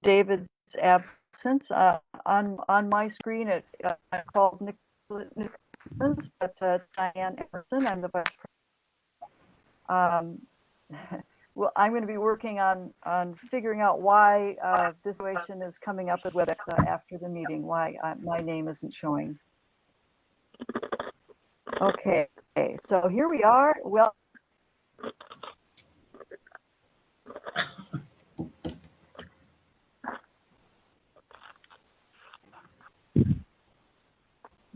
David's absence. On my screen, I called Nicholas, but Diane Emerson. I'm the vice president. Well, I'm going to be working on figuring out why this situation is coming up at WebEx after the meeting, why my name isn't showing. Okay, so here we are. Well,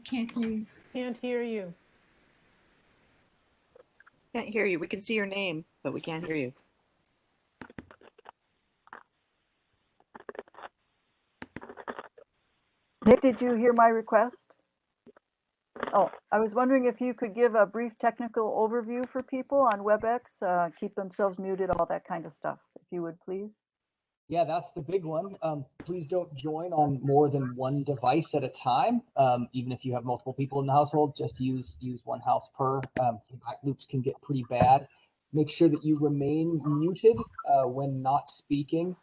Can't hear you. Can't hear you. Can't hear you. We can see your name, but we can't hear you. Nick, did you hear my request? Oh, I was wondering if you could give a brief technical overview for people on WebEx, keep themselves muted, all that kind of stuff, if you would please. Yeah, that's the big one. Please don't join on more than one device at a time. Even if you have multiple people in the household, just use one house per. Feedback loops can get pretty bad. Make sure that you remain muted when not speaking.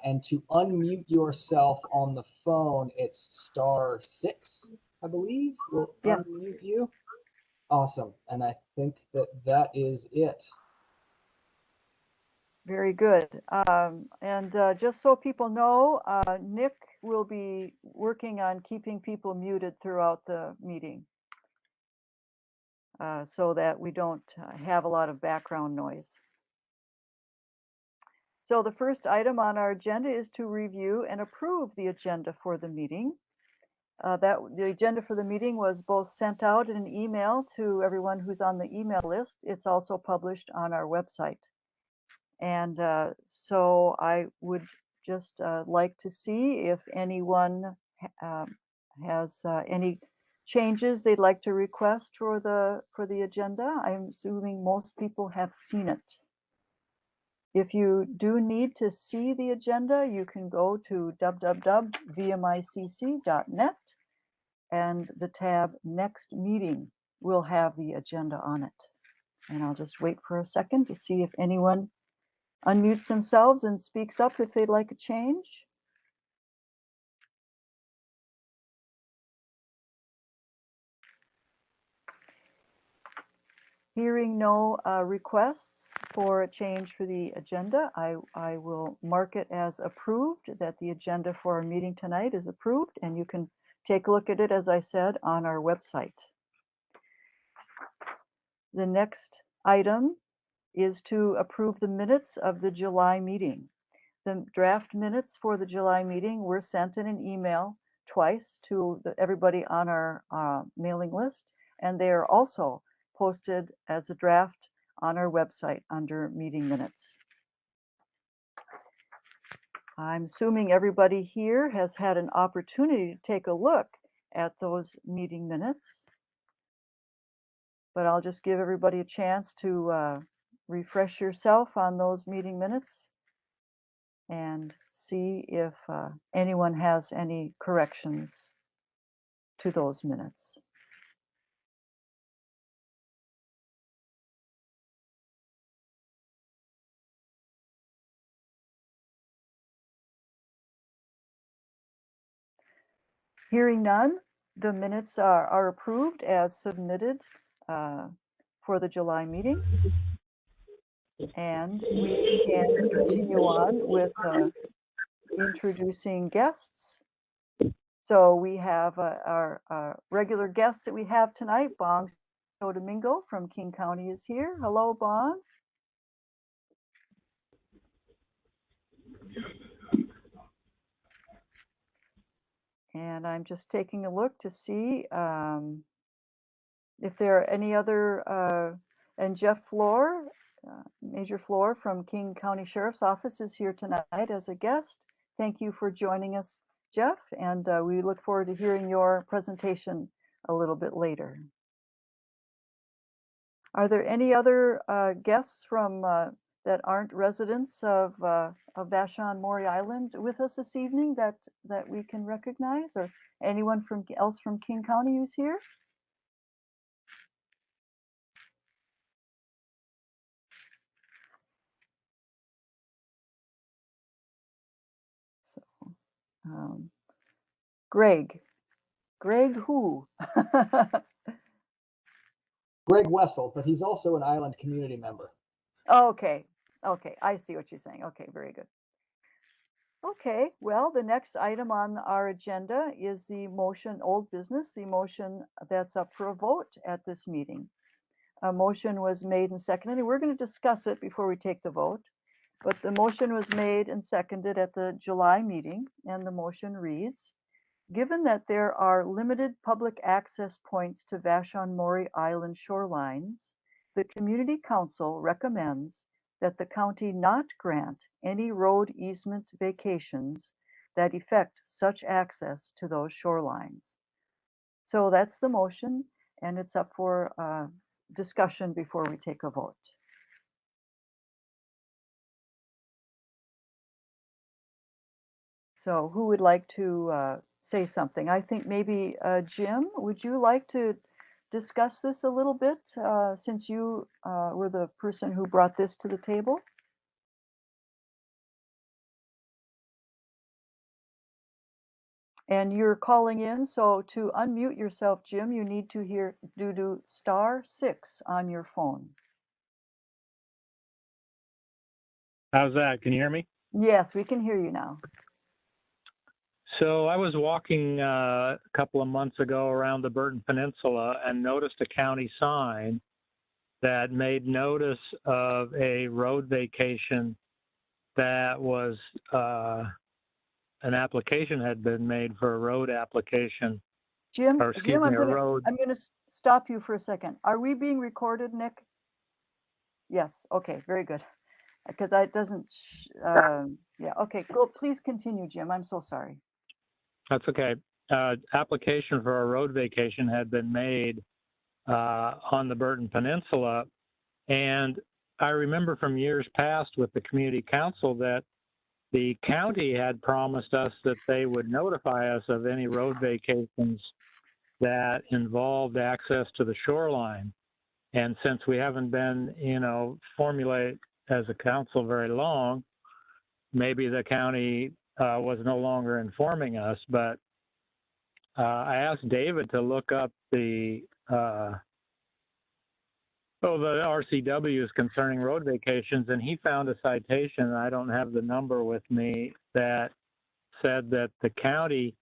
And to unmute yourself on the phone, it's *6, I believe, will Yes. unmute you. Awesome. And I think that is it. Very good. And just so people know, Nick will be working on keeping people muted throughout the meeting so that we don't have a lot of background noise. So the first item on our agenda is to review and approve the agenda for the meeting. The agenda for the meeting was both sent out in an email to everyone who's on the email list. It's also published on our website. And so I would just like to see if anyone has any changes they'd like to request for the agenda. I'm assuming most people have seen it. If you do need to see the agenda, you can go to www.vmicc.net, and the tab Next Meeting will have the agenda on it. And I'll just wait for a second to see if anyone unmutes themselves and speaks up if they'd like a change. Hearing no requests for a change for the agenda, I will mark it as approved, that the agenda for our meeting tonight is approved, and you can take a look at it, as I said, on our website. The next item is to approve the minutes of the July meeting. The draft minutes for the July meeting were sent in an email twice to everybody on our mailing list, and they are also posted as a draft on our website under meeting minutes. I'm assuming everybody here has had an opportunity to take a look at those meeting minutes, but I'll just give everybody a chance to refresh yourself on those meeting minutes and see if anyone has any corrections to those minutes. Hearing none, the minutes are approved as submitted for the July meeting. And we can continue on with introducing guests. So we have our regular guest that we have tonight, Bong Domingo from King County is here. Hello, Bong. And I'm just taking a look to see if there are any other, and Jeff Floor, Major Floor from King County Sheriff's Office is here tonight as a guest. Thank you for joining us, Jeff, and we look forward to hearing your presentation a little bit later. Are there any other guests from that aren't residents of Vashon-Maury Island with us this evening that we can recognize, or anyone else from King County who's here? So, Greg who? Greg Wessel, but he's also an island community member. Okay, I see what you're saying. Okay, very good. Okay, well, the next item on our agenda is the motion, old business, the motion that's up for a vote at this meeting. A motion was made and seconded, and we're going to discuss it before we take the vote. But the motion was made and seconded at the July meeting, and the motion reads, given that there are limited public access points to Vashon-Maury Island shorelines, the Community Council recommends that the county not grant any road easement vacations that effect such access to those shorelines. So that's the motion, and it's up for discussion before we take a vote. So who would like to say something? I think maybe Jim, would you like to discuss this a little bit since you were the person who brought this to the table? And you're calling in, so to unmute yourself, Jim, you need to do *6 on your phone. How's that? Can you hear me? Yes, we can hear you now. So I was walking a couple of months ago around the Burton Peninsula and noticed a county sign that made notice of a road vacation that was an application had been made for a road application. Jim, Or excuse me, a road. I'm going to stop you for a second. Are we being recorded, Nick? Yes. Okay. Very good. Because it doesn't. Yeah. Okay. Cool. Please continue, Jim. I'm so sorry. That's okay. Application for a road vacation had been made on the Burton Peninsula, and I remember from years past with the community council that the county had promised us that they would notify us of any road vacations that involved access to the shoreline. And since we haven't been, formulate as a council very long, maybe the county was no longer informing us. But I asked David to look up the RCWs concerning road vacations, and he found a citation, I don't have the number with me, that said that the county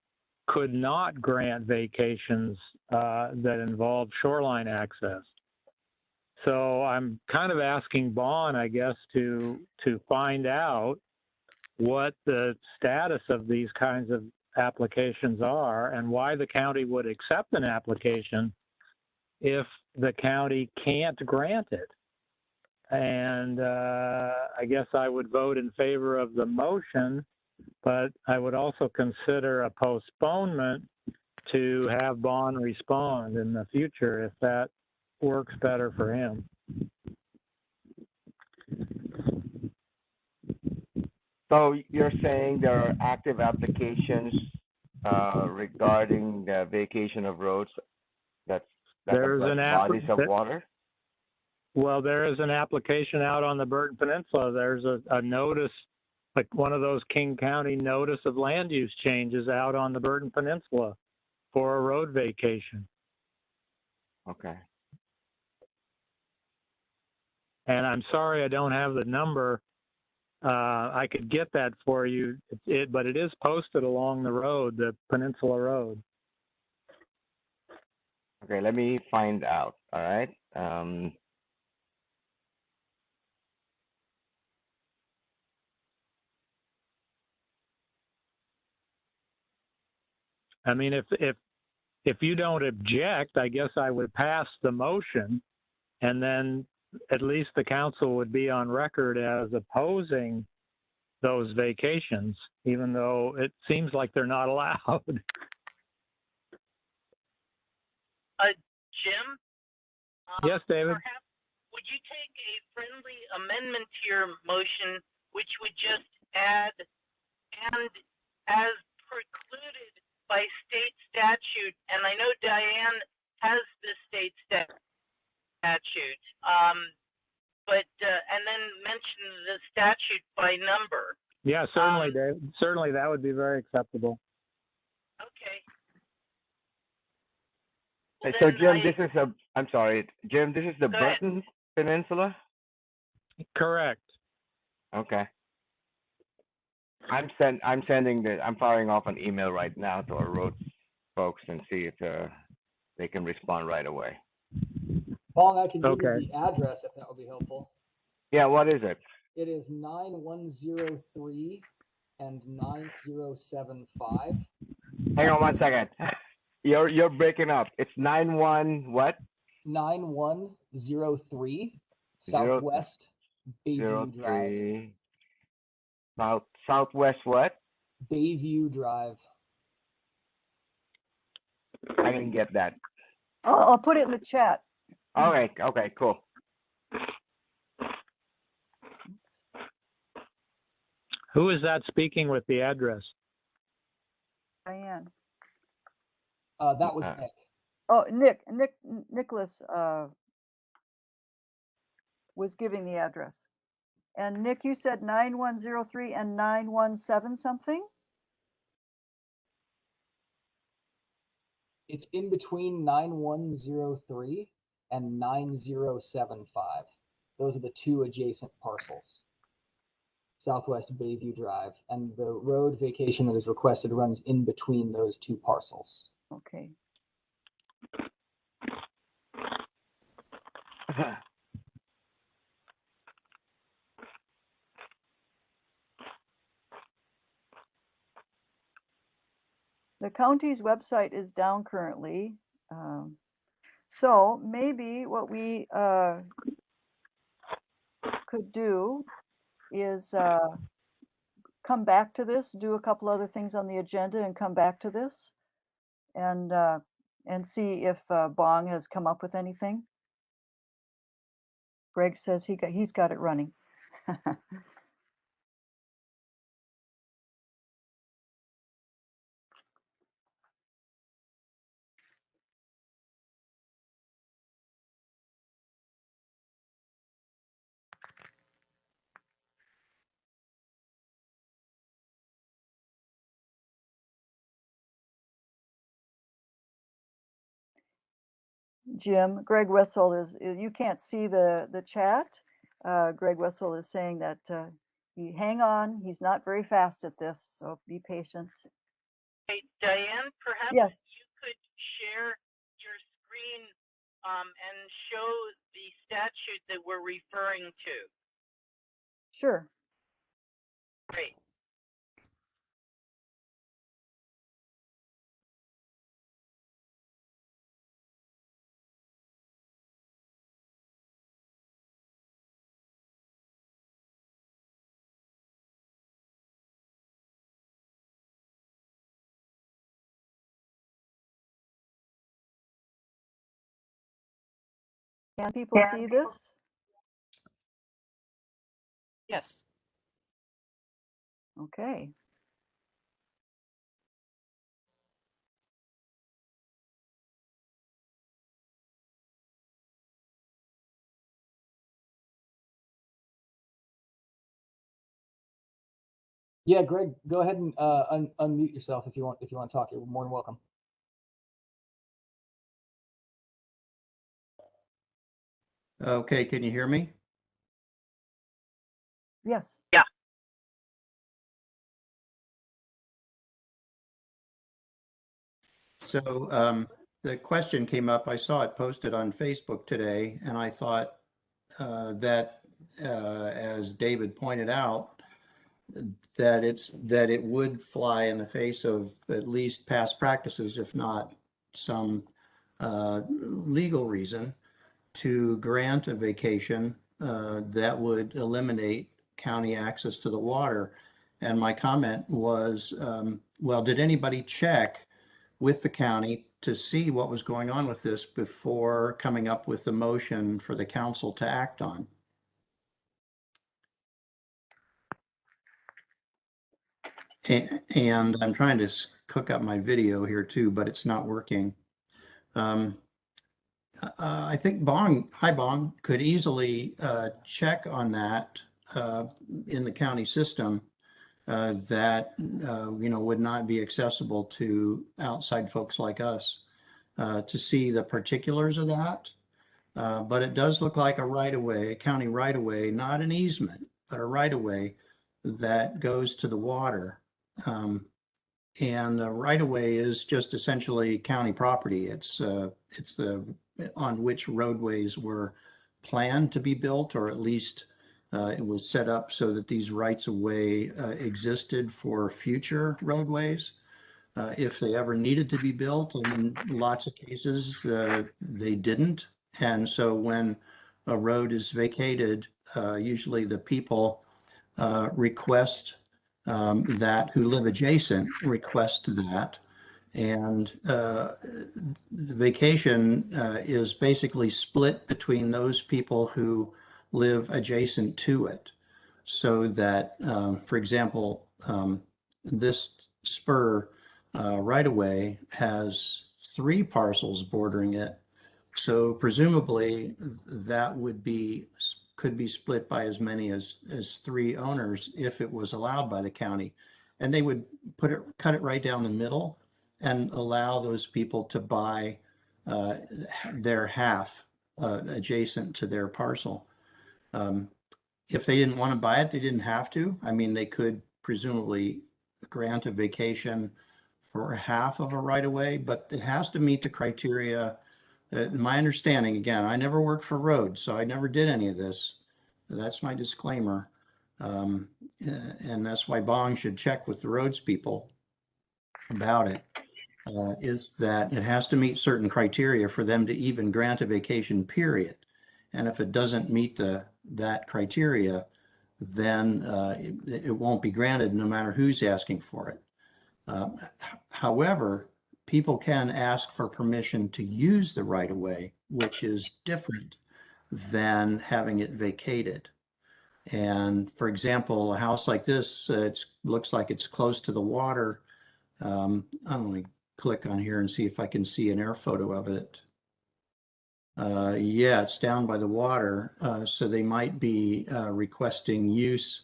could not grant vacations that involved shoreline access. So I'm kind of asking Vaughn, I guess, to find out what the status of these kinds of applications are and why the county would accept an application if the county can't grant it. And I guess I would vote in favor of the motion, but I would also consider a postponement to have Vaughn respond in the future if that works better for him. So you're saying there are active applications regarding the vacation of roads that bodies of water? Well, there is an application out on the Burton Peninsula. There's a notice, like one of those King County notice of land use changes out on the Burton Peninsula for a road vacation. Okay. And I'm sorry I don't have the number. I could get that for you, but it is posted along the road, the Peninsula Road. Okay, let me find out. All right. I mean, if you don't object, I guess I would pass the motion, and then at least the council would be on record as opposing those vacations, even though it seems like they're not allowed. Jim? Yes, David? Perhaps, would you take a friendly amendment to your motion, which would just add, and as precluded by state statute, and I know Diane has this state statute, but and then mention the statute by number. Yeah, certainly, Dave. Certainly, that would be very acceptable. Okay. So Then Jim, this is I'm sorry, Jim, this is the Go ahead. Burton Peninsula? Correct. Okay. I'm firing off an email right now to our road folks and see if they can respond right away. Bong, I can give Okay. you the address if that would be helpful. Yeah, what is it? It is 9103 and 9075. Hang on one second. You're breaking up. It's 91 what? 9103 Southwest Bayview Drive. 03 Southwest what? Bayview Drive. I didn't get that. I'll put it in the chat. Okay, cool. Who is that speaking with the address? Diane. That was Nick. Oh, Nicholas was giving the address. And Nick, you said 9103 and 917 something? It's in between 9103 and 9075. Those are the two adjacent parcels. Southwest Bayview Drive, and the road vacation that is requested runs in between those two parcels. Okay. The county's website is down currently. So maybe what we could do is come back to this, do a couple other things on the agenda and come back to this and see if Bong has come up with anything. Greg says he's got it running. Jim, Greg Wessel you can't see the chat. Greg Wessel is saying that hang on, he's not very fast at this, so be patient. Hey, Diane, perhaps Yes. you could share your screen and show the statute that we're referring to. Sure. Great. Can people see this? Yes. Okay. Yeah, Greg, go ahead and unmute yourself if you want to talk. You're more than welcome. Okay, can you hear me? Yes. Yeah. So the question came up. I saw it posted on Facebook today, and I thought that, as David pointed out, that it would fly in the face of at least past practices, if not some legal reason, to grant a vacation that would eliminate county access to the water. And my comment was, well, did anybody check with the county to see what was going on with this before coming up with the motion for the council to act on? And I'm trying to cook up my video here too, but it's not working. I think Bong could easily check on that in the county system that, would not be accessible to outside folks like us to see the particulars of that. But it does look like a right-of-way, a county right-of-way, not an easement, but a right-of-way that goes to the water. And the right-of-way is just essentially county property. It's the on which roadways were planned to be built, or at least it was set up so that these rights-of-way existed for future roadways. If they ever needed to be built, and in lots of cases they didn't. And so when a road is vacated, usually the people request that who live adjacent request that. And the vacation is basically split between those people who live adjacent to it. So that, for example, this spur right away has 3 parcels bordering it. So presumably that could be split by as many as 3 owners if it was allowed by the county. And they would cut it right down the middle and allow those people to buy their half adjacent to their parcel. If they didn't want to buy it, they didn't have to. I mean, they could presumably grant a vacation for half of a right of way, but it has to meet the criteria. My understanding, again, I never worked for roads, so I never did any of this. That's my disclaimer. And that's why Bong should check with the roads people about it, is that it has to meet certain criteria for them to even grant a vacation, period. And if it doesn't meet that criteria, then it won't be granted no matter who's asking for it. However, people can ask for permission to use the right of way, which is different than having it vacated. And for example, a house like this, it looks like it's close to the water. I'm going to click on here and see if I can see an air photo of it. Yeah, it's down by the water. So they might be requesting use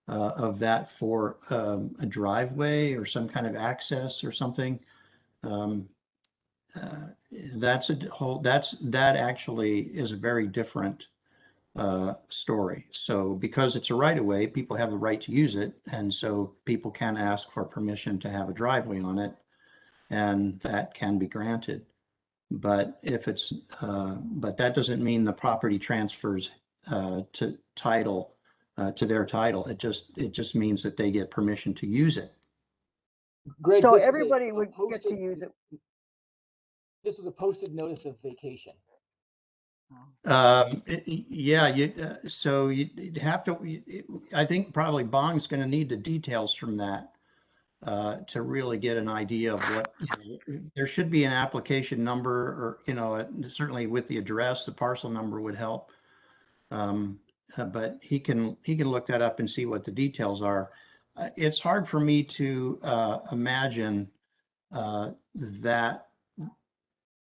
of that for a driveway or some kind of access or something. That actually is a very different story. So because it's a right of way, people have the right to use it. And so people can ask for permission to have a driveway on it, and that can be granted. But if it's, but that doesn't mean the property transfers to title, to their title. It just means that they get permission to use it. Greg, So this was a everybody would get to posted- use it. This was a posted notice of vacation. Yeah, so you'd have to, I think probably Bong's going to need the details from that to really get an idea of what, there should be an application number, or, certainly with the address, the parcel number would help. But he can look that up and see what the details are. It's hard for me to imagine that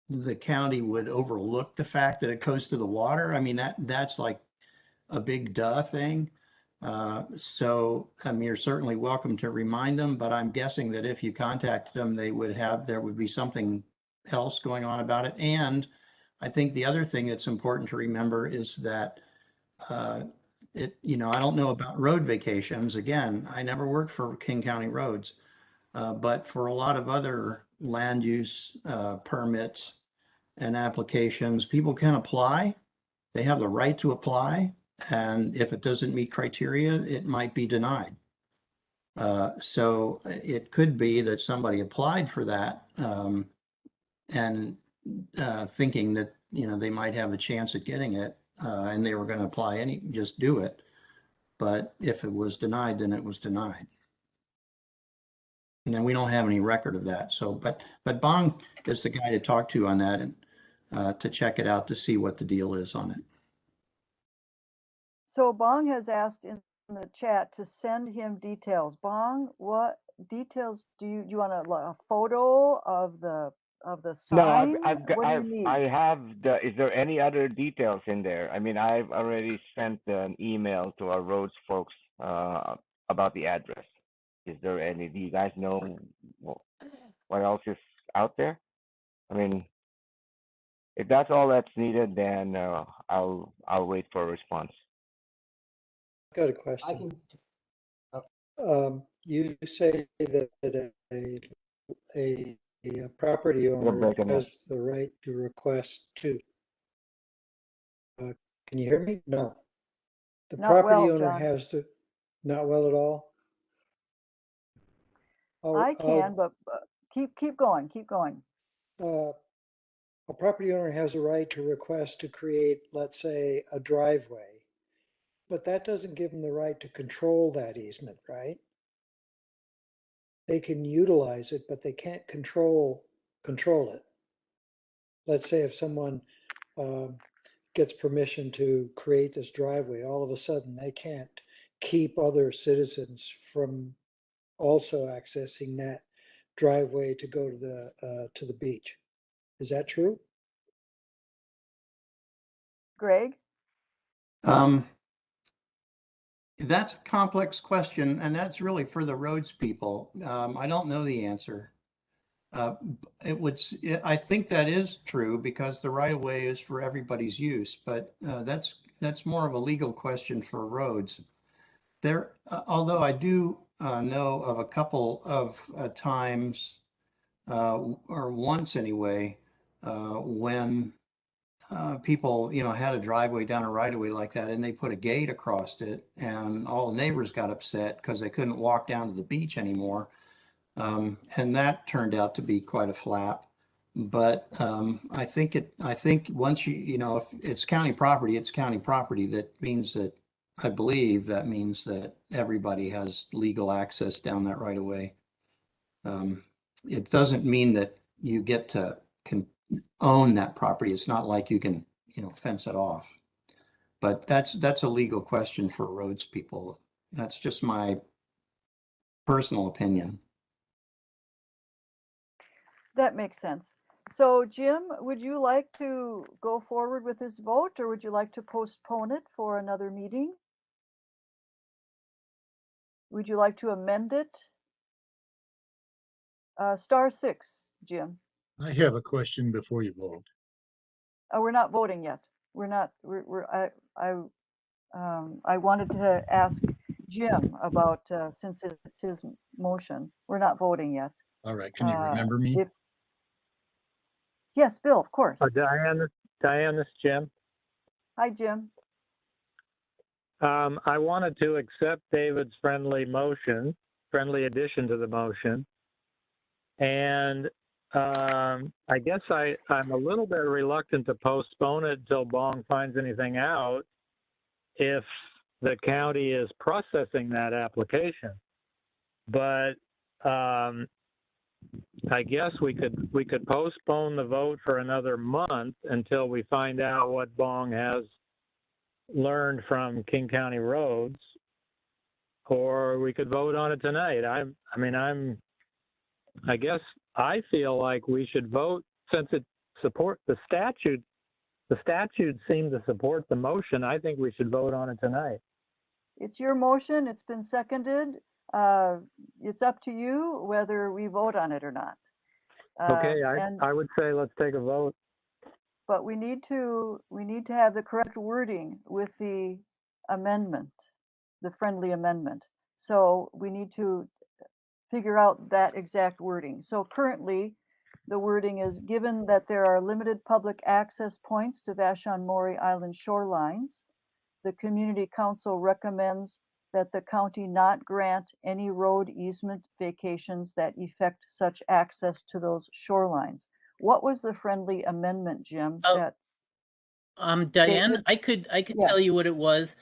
the county would overlook the fact that it goes to the water. I mean, that's like a big duh thing. So, I mean, you're certainly welcome to remind them, but I'm guessing that if you contact them, there would be something else going on about it. And I think the other thing that's important to remember is that I don't know about road vacations. Again, I never worked for King County Roads, but for a lot of other land use permits and applications, people can apply. They have the right to apply. And if it doesn't meet criteria, it might be denied. So it could be that somebody applied for that and thinking that, they might have a chance at getting it and they were going to apply just do it. But if it was denied, then it was denied. And then we don't have any record of that. So, but Bong is the guy to talk to on that and to check it out to see what the deal is on it. So Bong has asked in the chat to send him details. Bong, what details do you want a photo of the sign? No, I've got, What do you need? I have is there any other details in there? I mean, I've already sent an email to our roads folks about the address. Is there any? Do you guys know what else is out there? I mean, if that's all that's needed, then I'll wait for a response. Got a I question. can, You say that a property You're owner breaking up. has the right to request to. Can you hear me? No. The Not property well, owner John. has to, not well at all? I can, but keep going, keep going. A property owner has a right to request to create, let's say, a driveway, but that doesn't give them the right to control that easement, right? They can utilize it, but they can't control it. Let's say if someone gets permission to create this driveway, all of a sudden they can't keep other citizens from also accessing that driveway to go to the beach. Is that true? Greg? That's a complex question, and that's really for the roads people. I don't know the answer. I think that is true because the right of way is for everybody's use, but that's more of a legal question for roads. Although I do know of a couple of times, or once anyway, when people, had a driveway down a right of way like that, and they put a gate across it, and all the neighbors got upset because they couldn't walk down to the beach anymore. And that turned out to be quite a flap. But I think once if it's county property, it's county property. I believe that means that everybody has legal access down that right of way. It doesn't mean that you get to own that property. It's not like you can, fence it off. But that's a legal question for roads people. That's just my personal opinion. That makes sense. So Jim, would you like to go forward with this vote, or would you like to postpone it for another meeting? Would you like to amend it? *6, Jim. I have a question before you vote. Oh, we're not voting yet. I wanted to ask Jim about, since it's his motion, we're not voting yet. All right, can you remember me? Yes, Bill, of course. Diane, this is Jim. Hi, Jim. I wanted to accept David's friendly addition to the motion. And I guess I'm a little bit reluctant to postpone it until Bong finds anything out if the county is processing that application. But I guess we could postpone the vote for another month until we find out what Bong has learned from King County Roads, or we could vote on it tonight. I guess I feel like we should vote since it supports the statute. The statute seemed to support the motion. I think we should vote on it tonight. It's your motion. It's been seconded. It's up to you whether we vote on it or not. Okay, I would say let's take a vote. But we need to have the correct wording with the amendment, the friendly amendment. So we need to figure out that exact wording. So currently, the wording is, given that there are limited public access points to Vashon-Maury Island shorelines, the Community Council recommends that the county not grant any road easement vacations that effect such access to those shorelines. What was the friendly amendment, Jim? Oh, Diane, David? I could Yeah. tell you what it was.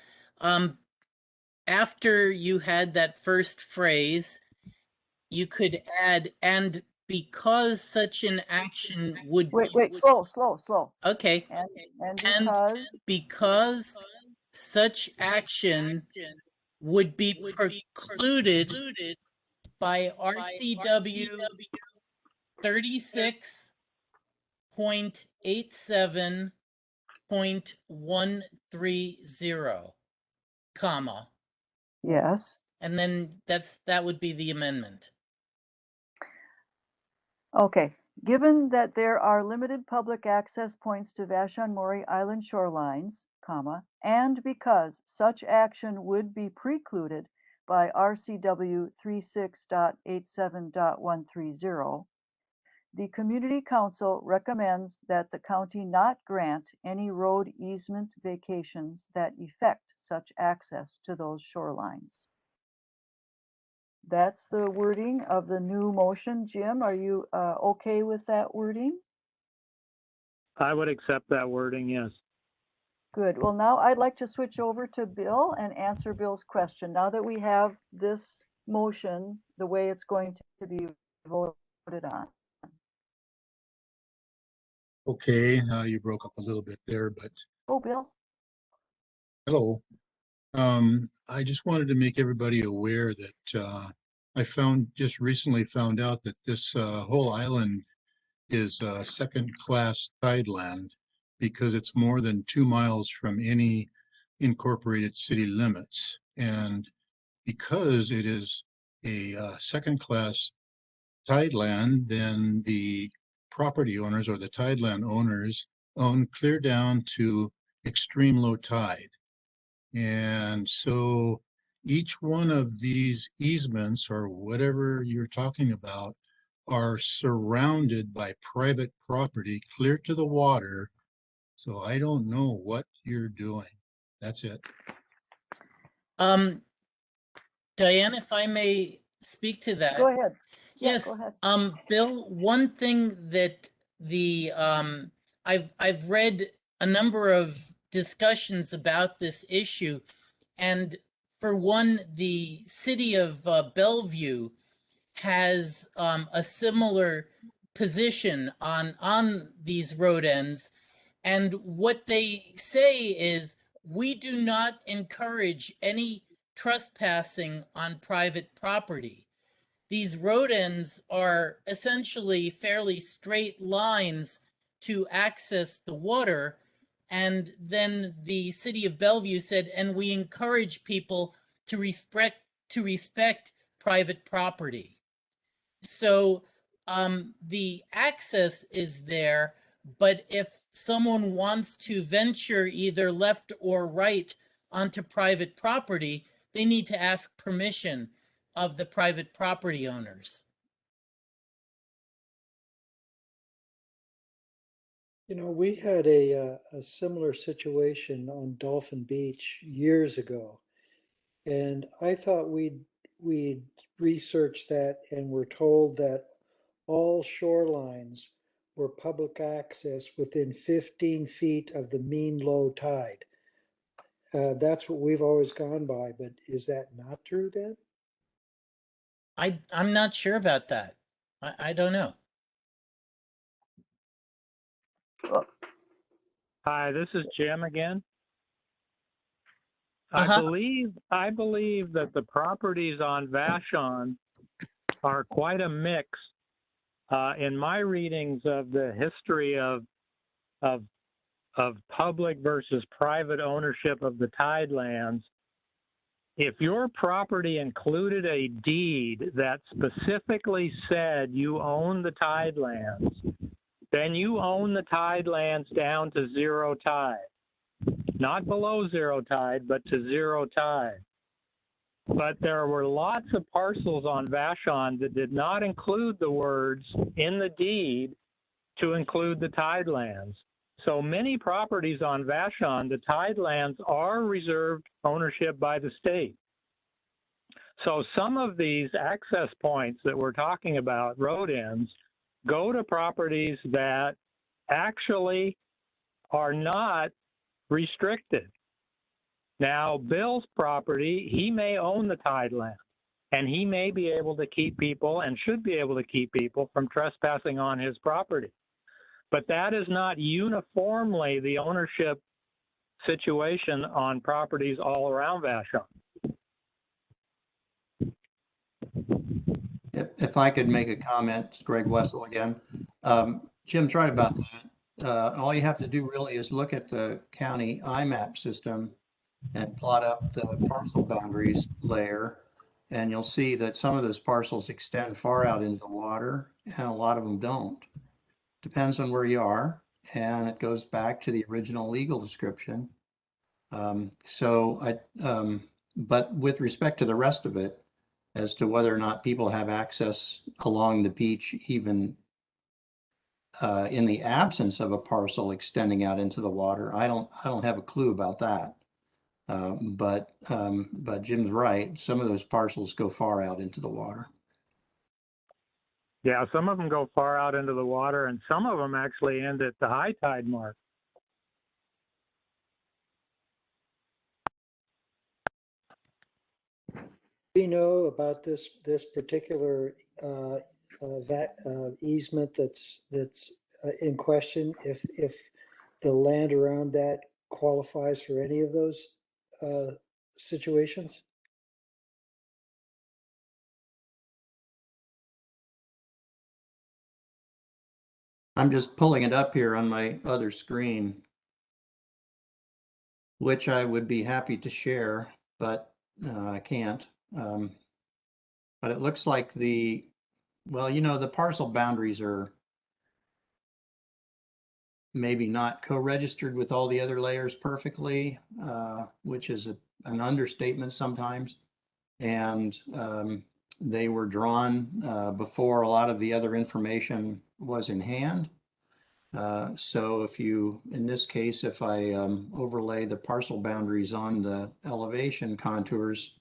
After you had that first phrase, you could add, and because such an action would Wait, slow. Okay. And because such action would be precluded by RCW 36.87.130, comma. yes. and then that would be the amendment. Okay, given that there are limited public access points to Vashon-Maury Island shorelines, comma, and because such action would be precluded by RCW 36.87.130, the Community Council recommends that the county not grant any road easement vacations that effect such access to those shorelines. That's the wording of the new motion. Jim, are you okay with that wording? I would accept that wording, yes. Good. Well, now I'd like to switch over to Bill and answer Bill's question. Now that we have this motion, the way it's going to be voted on. Okay, you broke up a little bit there, but Oh, Bill. hello. I just wanted to make everybody aware that I just recently found out that this whole island is second-class tideland because it's more than 2 miles from any incorporated city limits. And because it is a second-class tideland, then the property owners or the tideland owners own clear down to extreme low tide. And so each one of these easements or whatever you're talking about are surrounded by private property clear to the water. So I don't know what you're doing. That's it. Diane, if I may speak to that. Go ahead. Yes, go ahead. Bill, one thing that I've read a number of discussions about this issue, and for one, the city of Bellevue has a similar position on these road ends, and what they say is we do not encourage any trespassing on private property. These road ends are essentially fairly straight lines to access the water. And then the city of Bellevue said, and we encourage people to respect private property. So the access is there, but if someone wants to venture either left or right onto private property, they need to ask permission of the private property owners. You know, we had a similar situation on Dolphin Beach years ago, and I thought we'd researched that and were told that all shorelines were public access within 15 feet of the mean low tide. That's what we've always gone by, but is that not true then? I'm not sure about that. I don't know. Hi, this is Jim again. I believe that the properties on Vashon are quite a mix. In my readings of the history of public versus private ownership of the tidelands, if your property included a deed that specifically said you own the tidelands, then you own the tidelands down to zero tide. Not below zero tide, but to zero tide. But there were lots of parcels on Vashon that did not include the words in the deed to include the tidelands. So many properties on Vashon, the tidelands are reserved ownership by the state. So some of these access points that we're talking about, road ends, go to properties that actually are not restricted. Now, Bill's property, he may own the tideland, and he may be able to keep people and should be able to keep people from trespassing on his property. But that is not uniformly the ownership situation on properties all around Vashon. If I could make a comment, it's Greg Wessel again. Jim's right about that. All you have to do really is look at the county IMAP system and plot up the parcel boundaries layer. And you'll see that some of those parcels extend far out into the water and a lot of them don't. Depends on where you are. And it goes back to the original legal description. But with respect to the rest of it, as to whether or not people have access along the beach, even in the absence of a parcel extending out into the water, I don't have a clue about that. But Jim's right. Some of those parcels go far out into the water. Yeah, some of them go far out into the water, and some of them actually end at the high tide mark. We know about this particular easement that's in question. If the land around that qualifies for any of those situations. I'm just pulling it up here on my other screen, which I would be happy to share, but I can't. But it looks like the parcel boundaries are maybe not co-registered with all the other layers perfectly, which is an understatement sometimes. And they were drawn before a lot of the other information was in hand. So in this case, if I overlay the parcel boundaries on the elevation contours,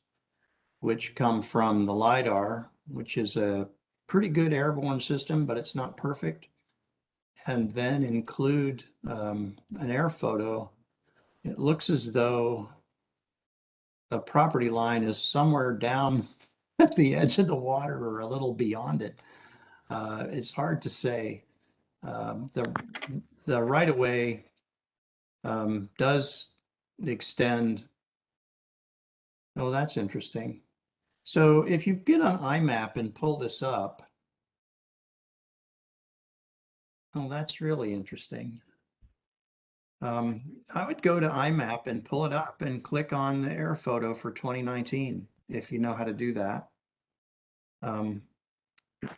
which come from the LiDAR, which is a pretty good airborne system, but it's not perfect, and then include an air photo, it looks as though the property line is somewhere down at the edge of the water or a little beyond it. It's hard to say. The right-of-way does extend. Oh, that's interesting. So if you get on IMAP and pull this up, oh, that's really interesting. I would go to IMAP and pull it up and click on the air photo for 2019, if you know how to do that. It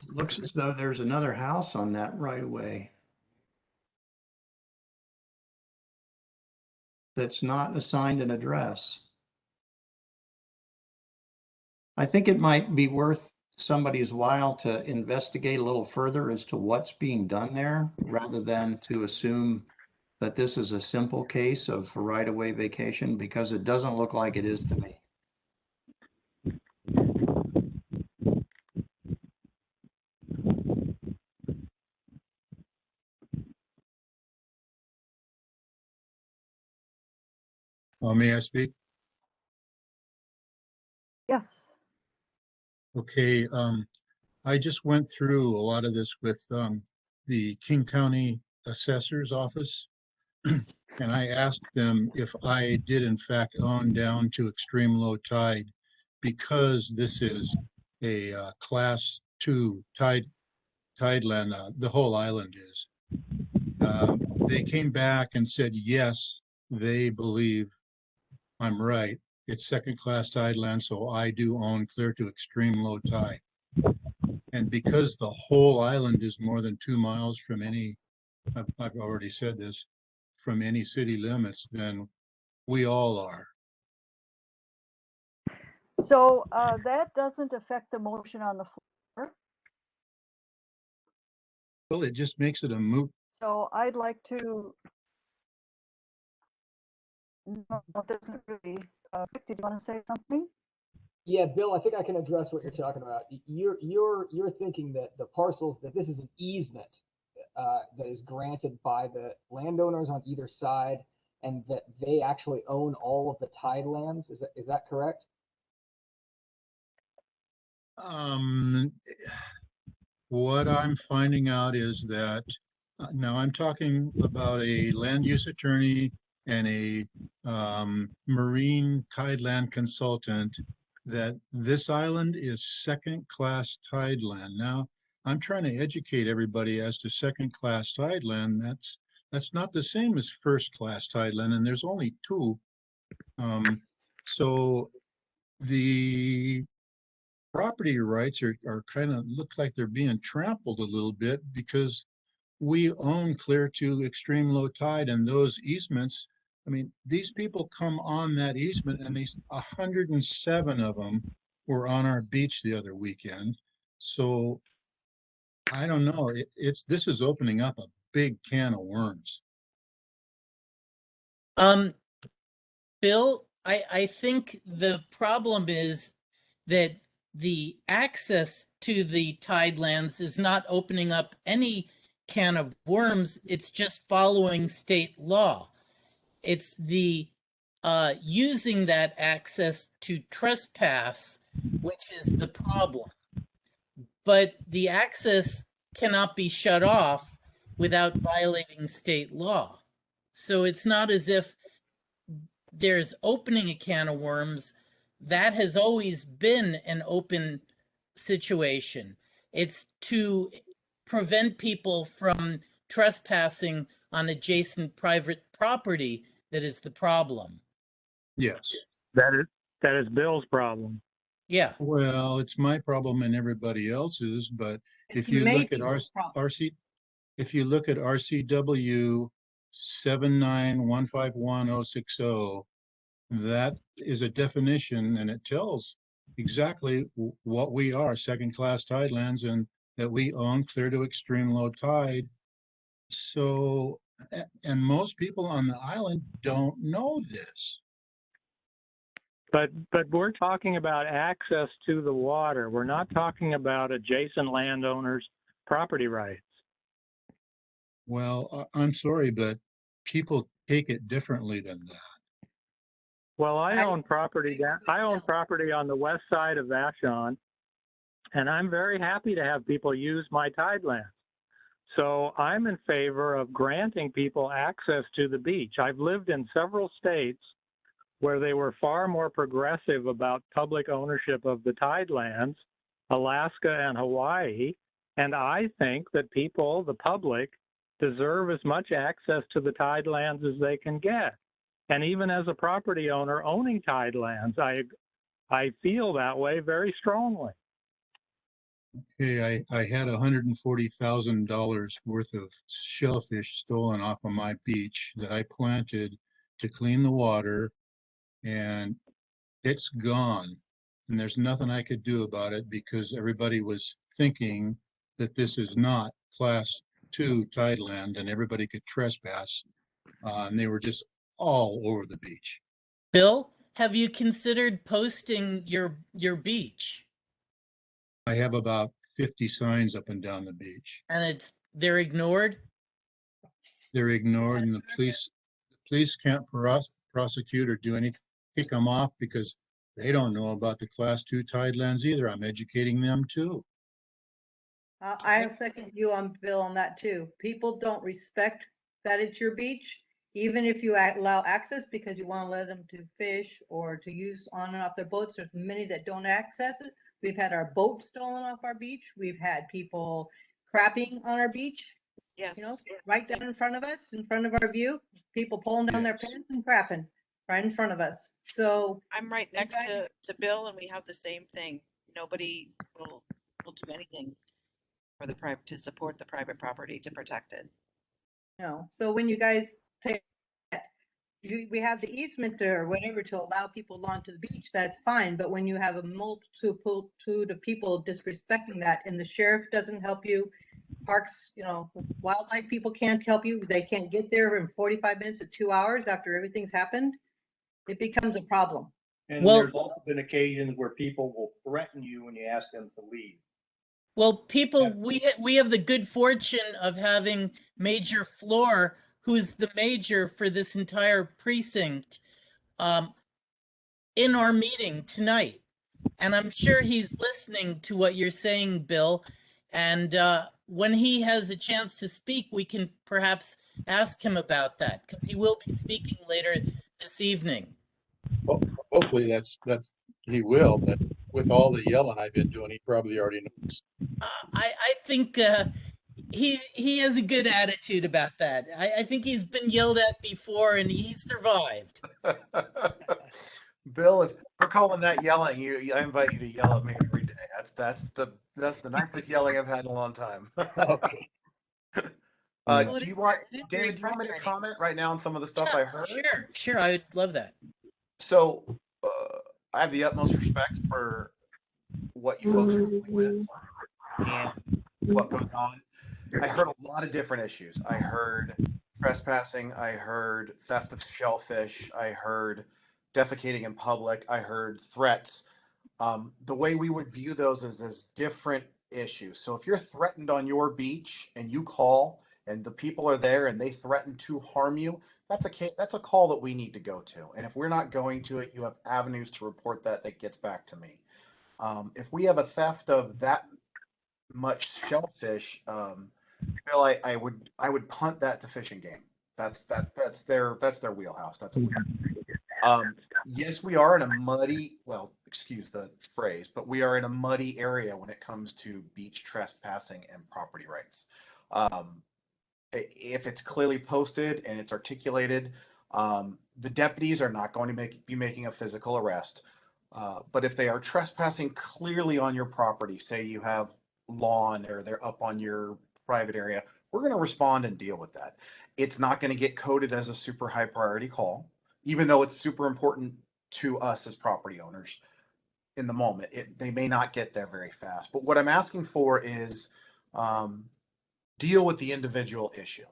looks as though there's another house on that right away that's not assigned an address. I think it might be worth somebody's while to investigate a little further as to what's being done there, rather than to assume that this is a simple case of right-of-way vacation, because it doesn't look like it is to me. May I speak? Yes. Okay, I just went through a lot of this with the King County Assessor's Office. And I asked them if I did in fact own down to extreme low tide, because this is a class 2 tideland, the whole island is. They came back and said, yes, they believe I'm right. It's second class tideland, so I do own clear to extreme low tide. And because the whole island is more than 2 miles from any, I've already said this, from any city limits, then we all are. So that doesn't affect the motion on the floor. Well, it just makes it a moot. So I'd like to. No, it doesn't really. Did you want to say something? Yeah, Bill, I think I can address what you're talking about. You're thinking that the parcels, that this is an easement that is granted by the landowners on either side, and that they actually own all of the tidelands. Is that correct? What I'm finding out is that now I'm talking about a land use attorney and a marine tideland consultant, that this island is second class tideland. Now, I'm trying to educate everybody as to second class tideland. That's not the same as first class tideland, and there's only two. So the property rights are kind of look like they're being trampled a little bit because we own clear to extreme low tide, and those easements, I mean, these people come on that easement, and these 107 of them were on our beach the other weekend. So I don't know. This is opening up a big can of worms. Bill, I think the problem is that the access to the tidelands is not opening up any can of worms. It's just following state law. It's the using that access to trespass, which is the problem. But the access cannot be shut off without violating state law. So it's not as if there's opening a can of worms. That has always been an open situation. It's to prevent people from trespassing on adjacent private property that is the problem. Yes. That is Bill's problem. Yeah. Well, it's my problem and everybody else's, but if you look at if you look at RCW 79151060, that is a definition, and it tells exactly what we are, second-class tidelands, and that we own clear to extreme low tide. So, and most people on the island don't know this. But we're talking about access to the water. We're not talking about adjacent landowners' property rights. Well, I'm sorry, but people take it differently than that. Well, I own property on the west side of Vashon, and I'm very happy to have people use my tidelands. So I'm in favor of granting people access to the beach. I've lived in several states where they were far more progressive about public ownership of the tidelands, Alaska and Hawaii, and I think that people, the public, deserve as much access to the tidelands as they can get. And even as a property owner owning tidelands, I feel that way very strongly. Okay, I had $140,000 worth of shellfish stolen off of my beach that I planted to clean the water, and it's gone. And there's nothing I could do about it because everybody was thinking that this is not class 2 tideland and everybody could trespass. And they were just all over the beach. Bill, have you considered posting your beach? I have about 50 signs up and down the beach. And they're ignored? They're ignored, and the police can't prosecute or do anything, kick them off because they don't know about the class 2 tidelands either. I'm educating them too. I second you on Bill on that too. People don't respect that it's your beach, even if you allow access because you want to let them to fish or to use on and off their boats. There's many that don't access it. We've had our boats stolen off our beach. We've had people crapping on our beach. Yes. You know, right down in front of us, in front of our view, people pulling down their pants and crapping right in front of us. So I'm right next to Bill, and we have the same thing. Nobody will do anything for the private to support the private property to protect it. no. So when you guys take that, we have the easement there or whatever to allow people onto the beach, that's fine. But when you have a multitude of people disrespecting that and the sheriff doesn't help you, parks, you know, wildlife people can't help you. They can't get there in 45 minutes to 2 hours after everything's happened. It becomes a problem. And there's also been occasions where people will threaten you when you ask them to leave. Well, people, we have the good fortune of having Major Floor, who's the major for this entire precinct, in our meeting tonight. And I'm sure he's listening to what you're saying, Bill. And when he has a chance to speak, we can perhaps ask him about that, because he will be speaking later this evening. Well, hopefully he will, but with all the yelling I've been doing, he probably already knows. I think he has a good attitude about that. I think he's been yelled at before and he survived. Bill, we're calling that yelling. I invite you to yell at me every day. That's the nicest yelling I've had in a long time. Okay. Well, Do you want, it is very David? Do you want me to frustrating. comment right now on some of the stuff I heard? Sure, I would love that. So I have the utmost respect for what you folks are dealing with and what goes on. I heard a lot of different issues. I heard trespassing. I heard theft of shellfish. I heard defecating in public. I heard threats. The way we would view those is as different issues. So if you're threatened on your beach and you call and the people are there and they threaten to harm you, that's a call that we need to go to. And if we're not going to it, you have avenues to report that gets back to me. If we have a theft of that much shellfish, Bill, I would punt that to Fish and Game. That's their wheelhouse. That's what yes, we are in a muddy, well, excuse the phrase, but we are in a muddy area when it comes to beach trespassing and property rights. If it's clearly posted and it's articulated, the deputies are not going to be making a physical arrest. But if they are trespassing clearly on your property, say you have lawn or they're up on your private area, we're going to respond and deal with that. It's not going to get coded as a super high priority call, even though it's super important to us as property owners in the moment. They may not get there very fast. But what I'm asking for is deal with the individual issue.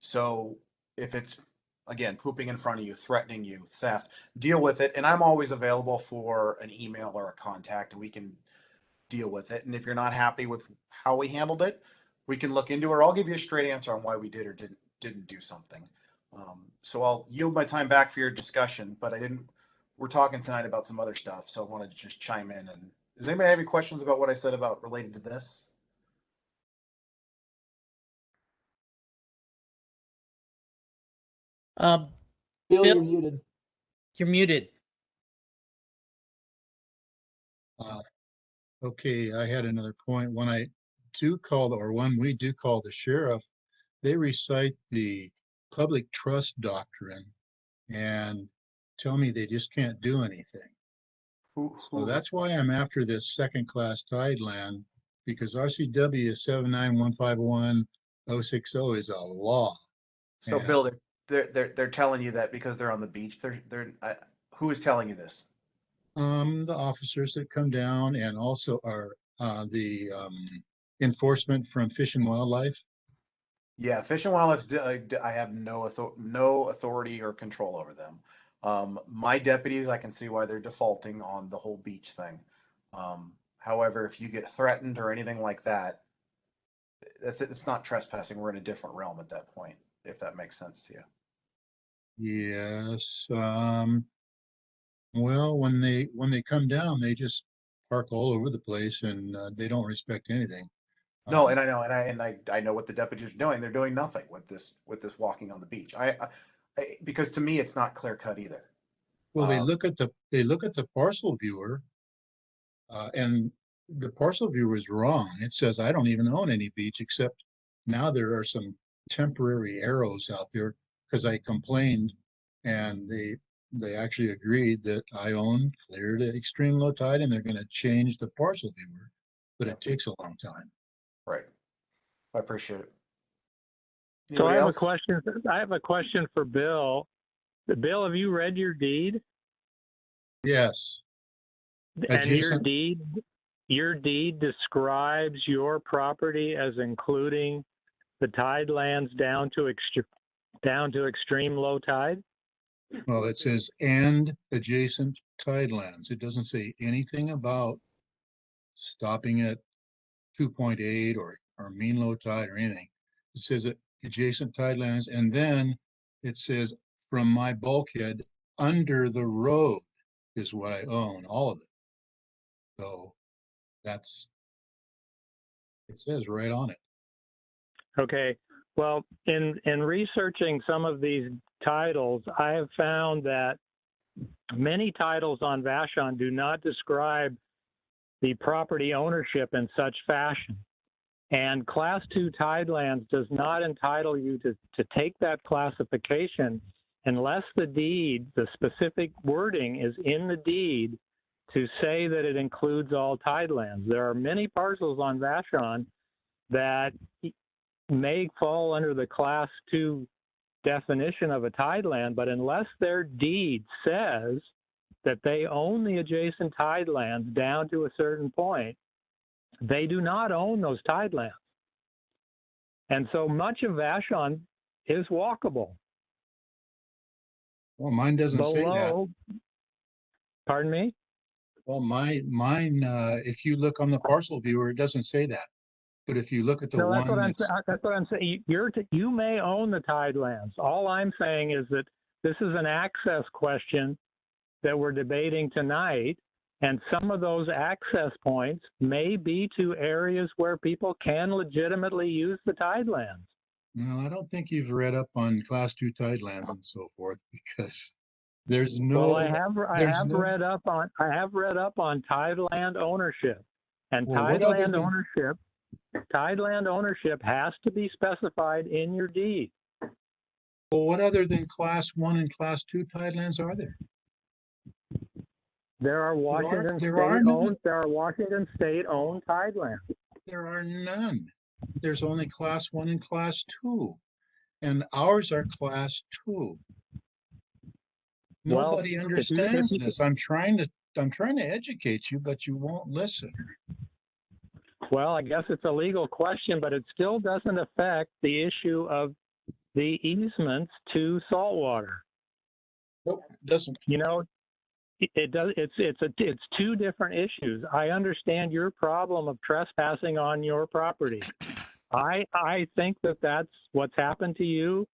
So if it's, again, pooping in front of you, threatening you, theft, deal with it. And I'm always available for an email or a contact, and we can deal with it. And if you're not happy with how we handled it, we can look into it, or I'll give you a straight answer on why we did or didn't do something. So I'll yield my time back for your discussion, but we're talking tonight about some other stuff. So I wanted to just chime in. And does anybody have any questions about what I said about related to this? Bill, you're muted. You're muted. Okay, I had another point. When we do call the sheriff, they recite the public trust doctrine and tell me they just can't do anything. So that's why I'm after this second-class tide land, because RCW 79151060 is a law. So And Bill, they're telling you that because they're on the beach. Who is telling you this? the officers that come down and also are the enforcement from Fish and Wildlife. Yeah, Fish and Wildlife, I have no authority or control over them. My deputies, I can see why they're defaulting on the whole beach thing. However, if you get threatened or anything like that, it's not trespassing. We're in a different realm at that point, if that makes sense to you. Yes. Well, when they come down, they just park all over the place and they don't respect anything. No, and I know, I know what the deputies are doing. They're doing nothing with this walking on the beach. Because to me, it's not clear cut either. Well, they look at the parcel viewer, and the parcel viewer is wrong. It says I don't even own any beach, except now there are some temporary arrows out there because I complained, and they actually agreed that I own clear to extreme low tide, and they're going to change the parcel viewer, but it takes a long time. Right. I appreciate it. So I have else? a question. I have a question for Bill. Bill, have you read your deed? Yes. And your deed describes your property as including the tidelands down to extreme low tide? Well, it says and adjacent tidelands. It doesn't say anything about stopping at 2.8 or mean low tide or anything. It says adjacent tidelands, and then it says from my bulkhead under the road is what I own, all of it. So it says right on it. Okay. Well, in researching some of these titles, I have found that many titles on Vashon do not describe the property ownership in such fashion. And Class 2 tidelands does not entitle you to take that classification unless the deed, the specific wording is in the deed to say that it includes all tidelands. There are many parcels on Vashon that may fall under the Class 2 definition of a tideland, but unless their deed says that they own the adjacent tidelands down to a certain point, they do not own those tidelands. And so much of Vashon is walkable. Well, mine doesn't say that. Below, pardon me? Well, mine, if you look on the parcel viewer, it doesn't say that. But if you look at the No, that's one that's what I'm saying. You may own the tidelands. All I'm saying is that this is an access question that we're debating tonight, and some of those access points may be to areas where people can legitimately use the tidelands. no, I don't think you've read up on Class 2 tidelands and so forth, because there's no. Well, I have read up on tideland ownership, and Well, what other tideland ownership has to be specified in your deed. Well, what other than Class 1 and Class 2 tidelands are there? There are Washington State owned tidelands. There are none. There's only Class 1 and Class 2, and ours are Class 2. Nobody understands this. I'm trying to educate you, but you won't listen. Well, I guess it's a legal question, but it still doesn't affect the issue of the easements to saltwater. Nope, it doesn't. You know, it does. It's two different issues. I understand your problem of trespassing on your property. I think that that's what's happened to you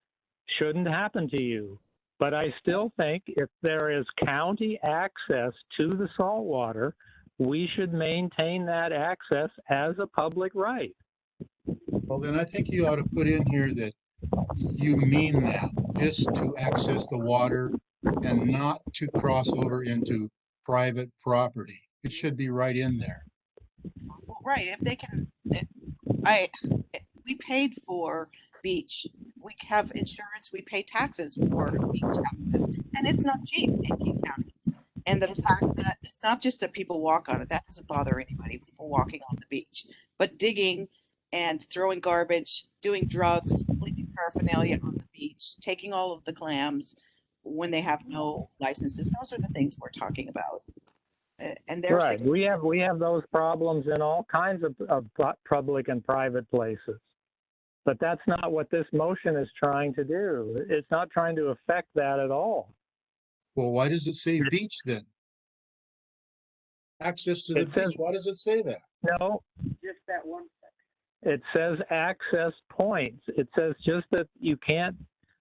shouldn't happen to you. But I still think if there is county access to the saltwater, we should maintain that access as a public right. Well, then I think you ought to put in here that you mean that, just to access the water and not to cross over into private property. It should be right in there. Right, if they can, we paid for beach. We have insurance, we pay taxes for beach access, and it's not cheap in King County. And the fact that it's not just that people walk on it, that doesn't bother anybody, people walking on the beach, but digging and throwing garbage, doing drugs, leaving paraphernalia on the beach, taking all of the clams when they have no licenses. Those are the things we're talking about. And there's right. We have those problems in all kinds of public and private places. But that's not what this motion is trying to do. It's not trying to affect that at all. Well, why does it say beach then? Access to the beach, why does it say that? No. Just that one section. It says access points. It says just that you can't,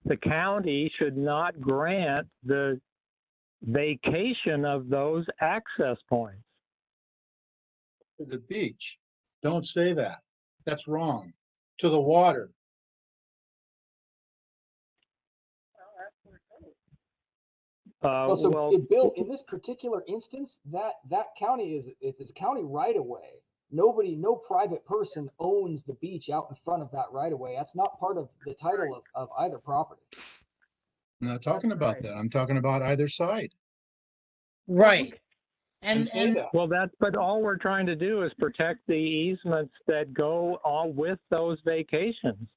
the county should not grant the vacation of those access points. To the beach. Don't say that. That's wrong. To the water. Bill, in this particular instance, that county is county right of way. No private person owns the beach out in front of that right of way. That's not part of the title of either property. I'm not talking about that. I'm talking about either side. Right. And well, but all we're trying to do is protect the easements that go on with those vacations.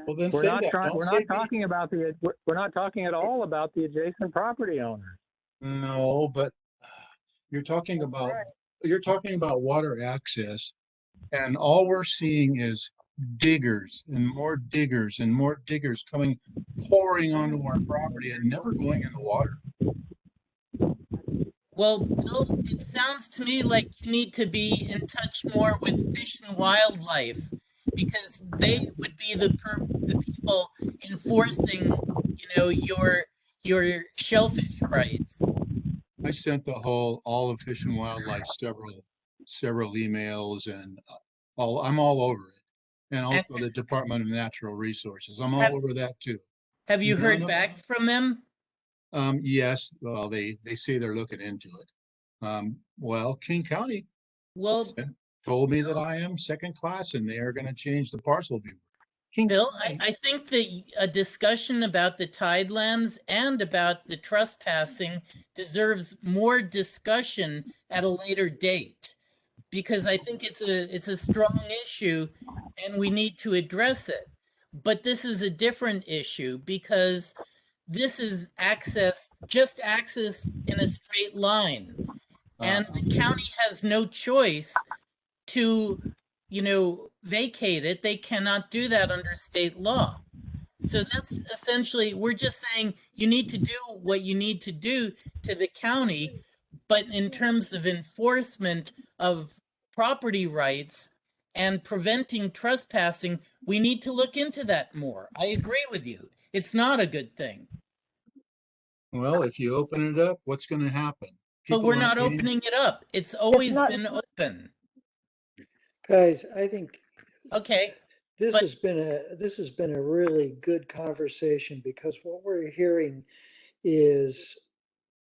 Well, then we're say not that. We're not talking at all about the adjacent property owners. No, but you're talking about water access, and all we're seeing is diggers and more diggers and more diggers pouring onto our property and never going in the water. Well, Bill, it sounds to me like you need to be in touch more with Fish and Wildlife, because they would be the people enforcing, your shellfish rights. I sent all of Fish and Wildlife several emails, and I'm all over it, and also the Department of Natural Resources. I'm all over that too. Have you heard back from them? Yes. Well, they say they're looking into it. Well, King County told me that I am second class and they are going to change the parcel view. Bill, I think that a discussion about the tidelands and about the trespassing deserves more discussion at a later date, because I think it's a strong issue and we need to address it. But this is a different issue because this is just access in a straight line. And the county has no choice to, vacate it. They cannot do that under state law. So that's essentially, we're just saying you need to do what you need to do to the county, but in terms of enforcement of property rights and preventing trespassing, we need to look into that more. I agree with you. It's not a good thing. Well, if you open it up, what's going to happen? But we're not opening it up. It's always been open. Guys, I think Okay. this has been a really good conversation, because what we're hearing is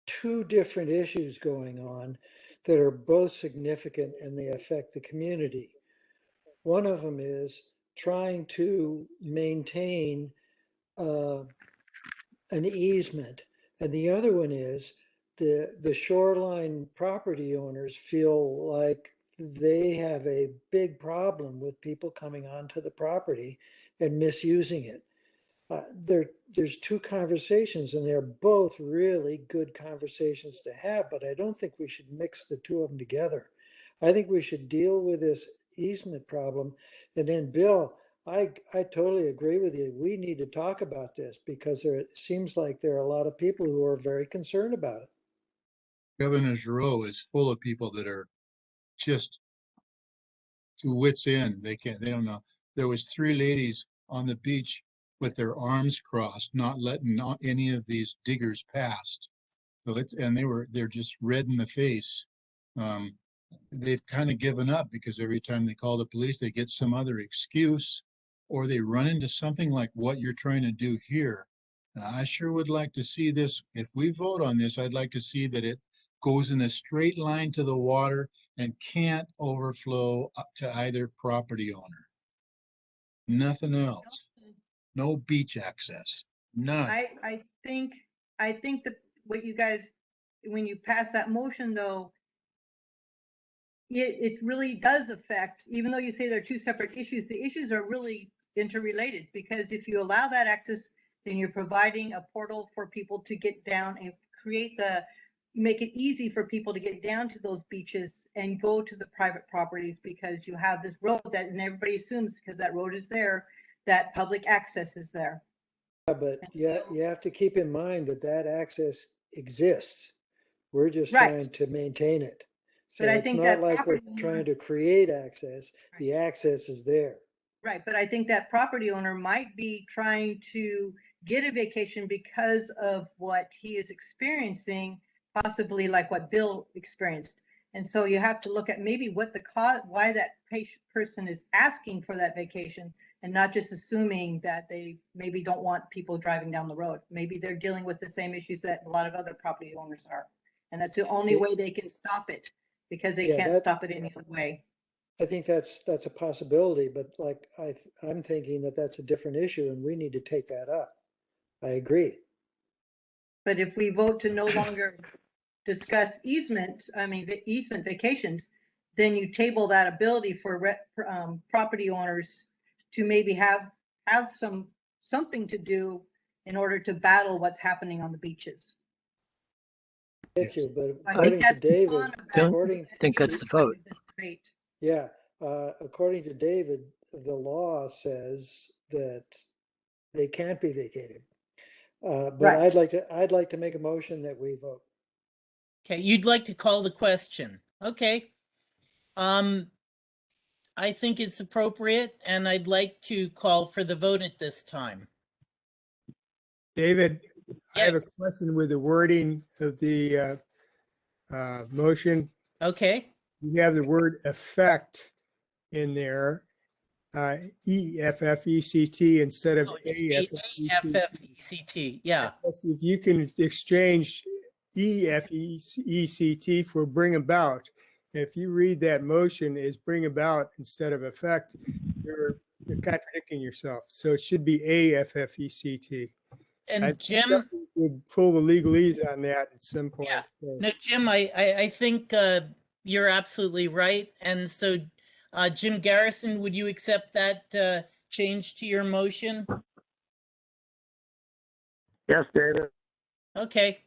two different issues going on that are both significant and they affect the community. One of them is trying to maintain an easement, and the other one is the shoreline property owners feel like they have a big problem with people coming onto the property and misusing it. There's two conversations, and they're both really good conversations to have, but I don't think we should mix the two of them together. I think we should deal with this easement problem. And then, Bill, I totally agree with you. We need to talk about this, because it seems like there are a lot of people who are very concerned about it. Governor's Row is full of people that are just to wits end. They don't know. There was 3 ladies on the beach with their arms crossed, not letting any of these diggers past. So they're just red in the face. They've kind of given up, because every time they call the police, they get some other excuse, or they run into something like what you're trying to do here. And I sure would like to see this. If we vote on this, I'd like to see that it goes in a straight line to the water and can't overflow up to either property owner. Nothing else. No beach access. None. I think that what you guys, when you pass that motion though, it really does affect, even though you say they're two separate issues, the issues are really interrelated, because if you allow that access, then you're providing a portal for people to get down and make it easy for people to get down to those beaches and go to the private properties, because you have this road that, and everybody assumes because that road is there, that public access is there. Yeah, but you have to keep in mind that access exists. We're just trying to maintain it. So but I it's think not that like we're trying to create access. The access is there. Right, but I think that property owner might be trying to get a vacation because of what he is experiencing, possibly like what Bill experienced. And so you have to look at maybe what the cause, why that person is asking for that vacation, and not just assuming that they maybe don't want people driving down the road. Maybe they're dealing with the same issues that a lot of other property owners are. And that's the only way they can stop it, because they can't stop it any other way. I think that's a possibility, but like I'm thinking that that's a different issue, and we need to take that up. I agree. But if we vote to no longer discuss easement vacations, then you table that ability for property owners to maybe have something to do in order to battle what's happening on the beaches. Thank you, but I think that's David, I think that's the vote. Yeah, according to David, the law says that they can't be vacated. But I'd like to make a motion that we vote. Okay, you'd like to call the question. Okay. I think it's appropriate, and I'd like to call for the vote at this time. David, yes. I have a question with the wording of the motion. Okay. You have the word effect in there, EFFECT instead of AFFECT. Yeah. If you can exchange EFECT for bring about. If you read that motion as bring about instead of effect, you're contradicting yourself. So it should be AFFECT. And Jim, We'll pull the legalese on that at some point. yeah. So. No, Jim, I think you're absolutely right. And so, Jim Garrison, would you accept that change to your motion? Yes, David. Okay.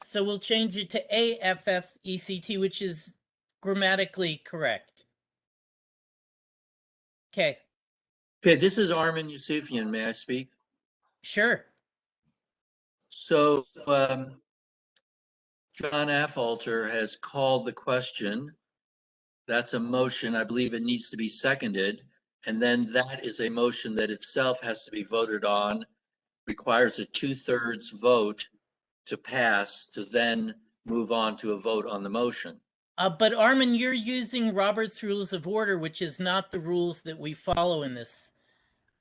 So we'll change it to AFFECT, which is grammatically correct. Okay. Okay, this is Armin Yusufian. May I speak? Sure. So John Affolter has called the question. That's a motion. I believe it needs to be seconded. And then that is a motion that itself has to be voted on, requires a 2/3 vote to pass, to then move on to a vote on the motion. But Armin, you're using Robert's Rules of Order, which is not the rules that we follow in this.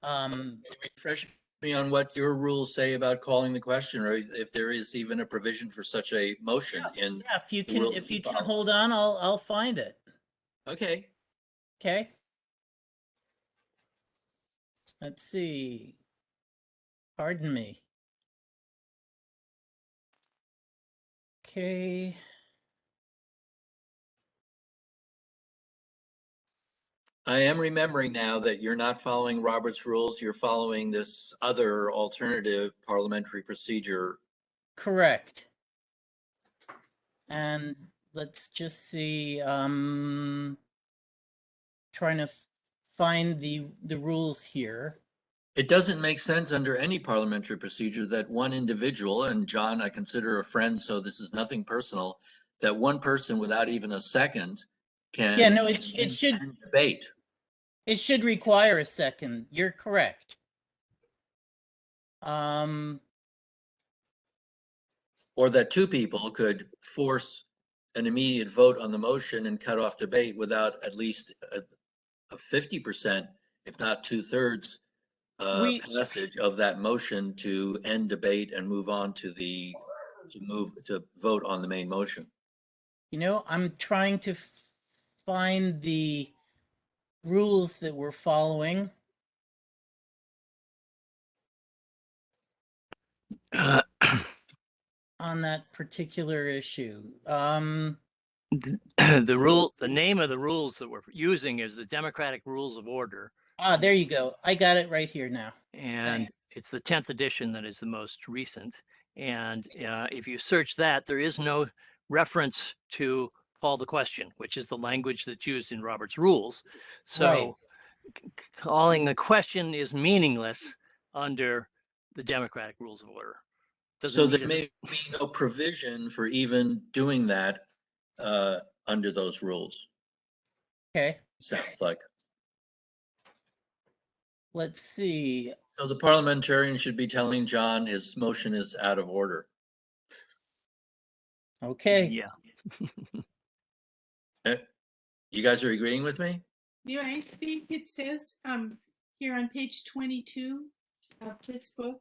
Refresh me on what your rules say about calling the question, or if there is even a provision for such a motion in. Yeah, if you can hold on, I'll find it. Okay. Okay. Let's see. Pardon me. Okay. I am remembering now that you're not following Robert's rules, you're following this other alternative parliamentary procedure. Correct. And let's just see, trying to find the rules here. It doesn't make sense under any parliamentary procedure that one individual, and John, I consider a friend, so this is nothing personal, that one person without even a second can. Yeah, no, it should debate. It should require a second. You're correct. Or that two people could force an immediate vote on the motion and cut off debate without at least a 50%, if not 2/3 passage of that motion to end debate and move on to to vote on the main motion. You know, I'm trying to find the rules that we're following. On that particular issue. The name of the rules that we're using is the Democratic Rules of Order. Ah, there you go. I got it right here now. And Thanks. It's the 10th edition that is the most recent. And if you search that, there is no reference to call the question, which is the language that's used in Robert's rules. So calling the question is meaningless under the Democratic Rules of Order. So there may be no provision for even doing that under those rules. Okay. Sounds like. Let's see. So the parliamentarian should be telling John his motion is out of order. Okay. Yeah. You guys are agreeing with me? Yeah, I think it says here on page 22 of this book,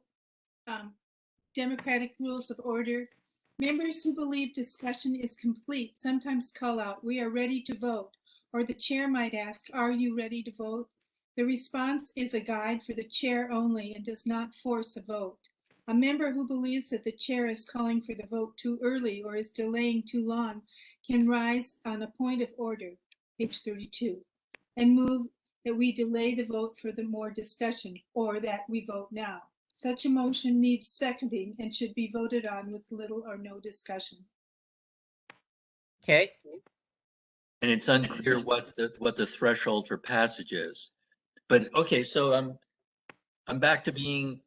Democratic Rules of Order. Members who believe discussion is complete sometimes call out, "We are ready to vote," or the chair might ask, "Are you ready to vote?" The response is a guide for the chair only and does not force a vote. A member who believes that the chair is calling for the vote too early or is delaying too long can rise on a point of order, page 32, and move that we delay the vote for the more discussion or that we vote now. Such a motion needs seconding and should be voted on with little or no discussion. Okay. And it's unclear what the threshold for passage is. But okay, so I'm back to being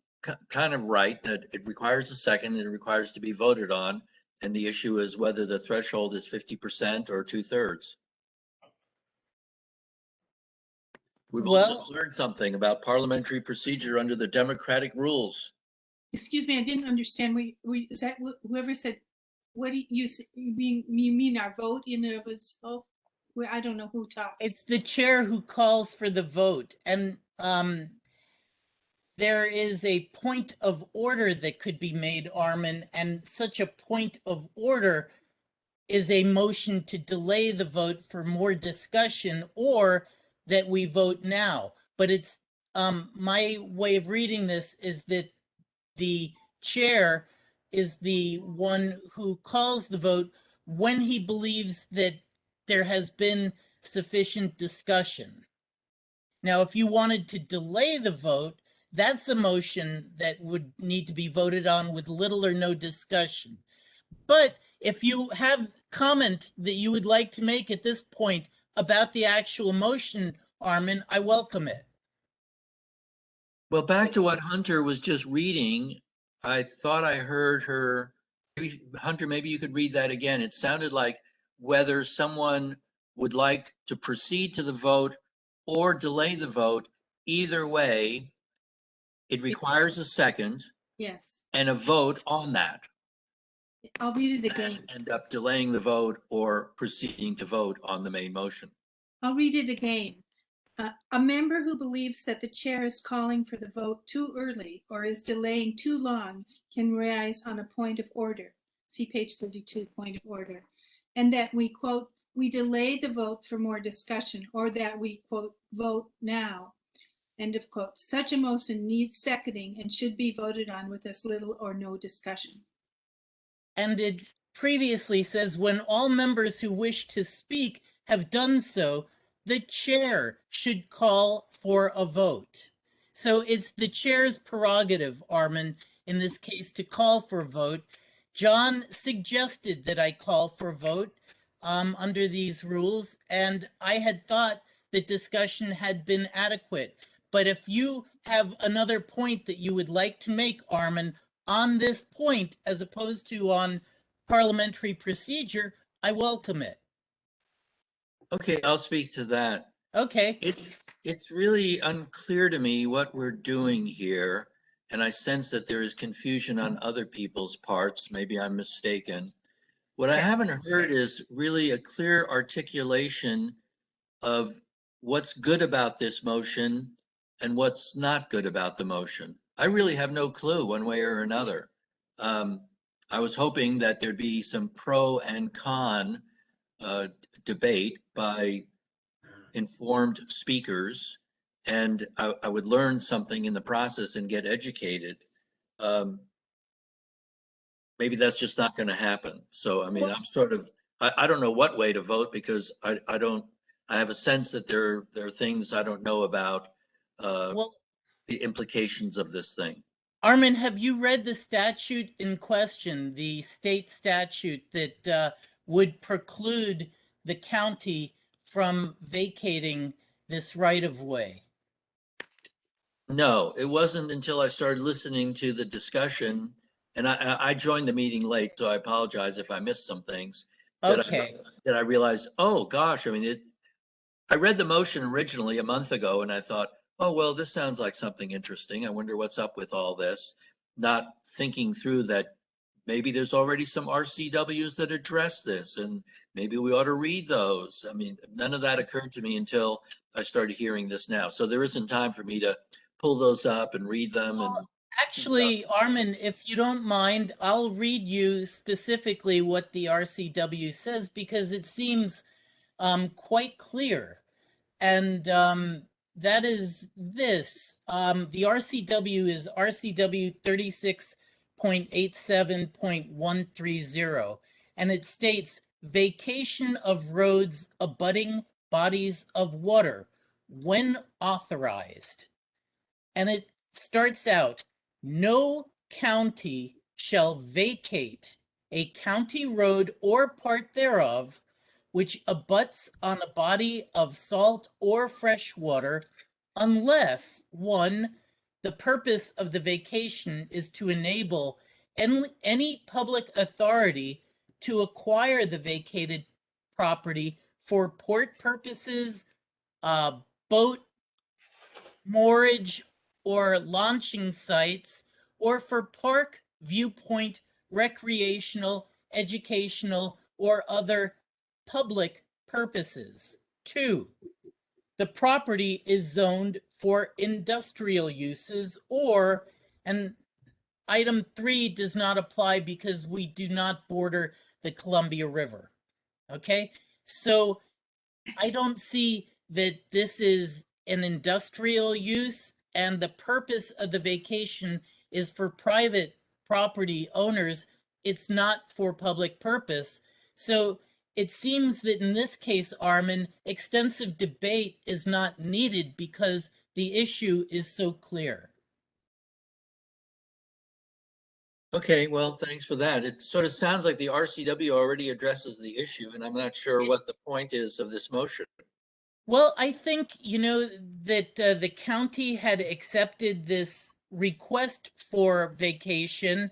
kind of right that it requires a second and it requires to be voted on. And the issue is whether the threshold is 50% or 2/3. We've all learned something about parliamentary procedure under the democratic rules. Excuse me, I didn't understand. Is that whoever said, what do you mean our vote in and of itself? Well, I don't know who talked. It's the chair who calls for the vote. And there is a point of order that could be made, Armin, and such a point of order is a motion to delay the vote for more discussion or that we vote now. But it's my way of reading this is that the chair is the one who calls the vote when he believes that there has been sufficient discussion. Now, if you wanted to delay the vote, that's a motion that would need to be voted on with little or no discussion. But if you have comment that you would like to make at this point about the actual motion, Armin, I welcome it. Well, back to what Hunter was just reading, I thought I heard her, Hunter, maybe you could read that again. It sounded like whether someone would like to proceed to the vote or delay the vote, either way, it requires a second Yes, and a vote on that. I'll read it again. End up delaying the vote or proceeding to vote on the main motion. I'll read it again. A member who believes that the chair is calling for the vote too early or is delaying too long can rise on a point of order. See page 32, point of order. And that we, quote, we delay the vote for more discussion, or that we, quote, vote now, end of quote. Such a motion needs seconding and should be voted on with as little or no discussion. And it previously says when all members who wish to speak have done so, the chair should call for a vote. So it's the chair's prerogative, Armin, in this case, to call for a vote. John suggested that I call for a vote under these rules, and I had thought that discussion had been adequate. But if you have another point that you would like to make, Armin, on this point, as opposed to on parliamentary procedure, I welcome it. Okay, I'll speak to that. Okay. It's really unclear to me what we're doing here, and I sense that there is confusion on other people's parts. Maybe I'm mistaken. What I haven't heard is really a clear articulation of what's good about this motion and what's not good about the motion. I really have no clue one way or another. I was hoping that there'd be some pro and con debate by informed speakers, and I would learn something in the process and get educated. Maybe that's just not going to happen. So, I mean, I'm sort of, I don't know what way to vote because I have a sense that there are things I don't know about the implications of this thing. Armin, have you read the statute in question, the state statute that would preclude the county from vacating this right-of-way? No, it wasn't until I started listening to the discussion, and I joined the meeting late, so I apologize if I missed some things. Okay. That I realized, oh gosh, I mean, I read the motion originally a month ago, and I thought, oh, well, this sounds like something interesting. I wonder what's up with all this. Not thinking through that maybe there's already some RCWs that address this, and maybe we ought to read those. I mean, none of that occurred to me until I started hearing this now. So there isn't time for me to pull those up and read them. Well, actually, Armin, if you don't mind, I'll read you specifically what the RCW says because it seems quite clear. And that is this. The RCW is RCW 36.87.130, and it states vacation of roads abutting bodies of water when authorized. And it starts out, no county shall vacate a county road or part thereof which abuts on a body of salt or fresh water, unless, 1, the purpose of the vacation is to enable any public authority to acquire the vacated property for port purposes, boat moorage or launching sites, or for park, viewpoint, recreational, educational, or other public purposes. 2, the property is zoned for industrial uses, or, and item 3 does not apply because we do not border the Columbia River. Okay, so I don't see that this is an industrial use and the purpose of the vacation is for private property owners, it's not for public purpose. So it seems that in this case, Armin, extensive debate is not needed because the issue is so clear. Okay, well, thanks for that. It sort of sounds like the RCW already addresses the issue, and I'm not sure what the point is of this motion. Well, I think, that the county had accepted this request for vacation,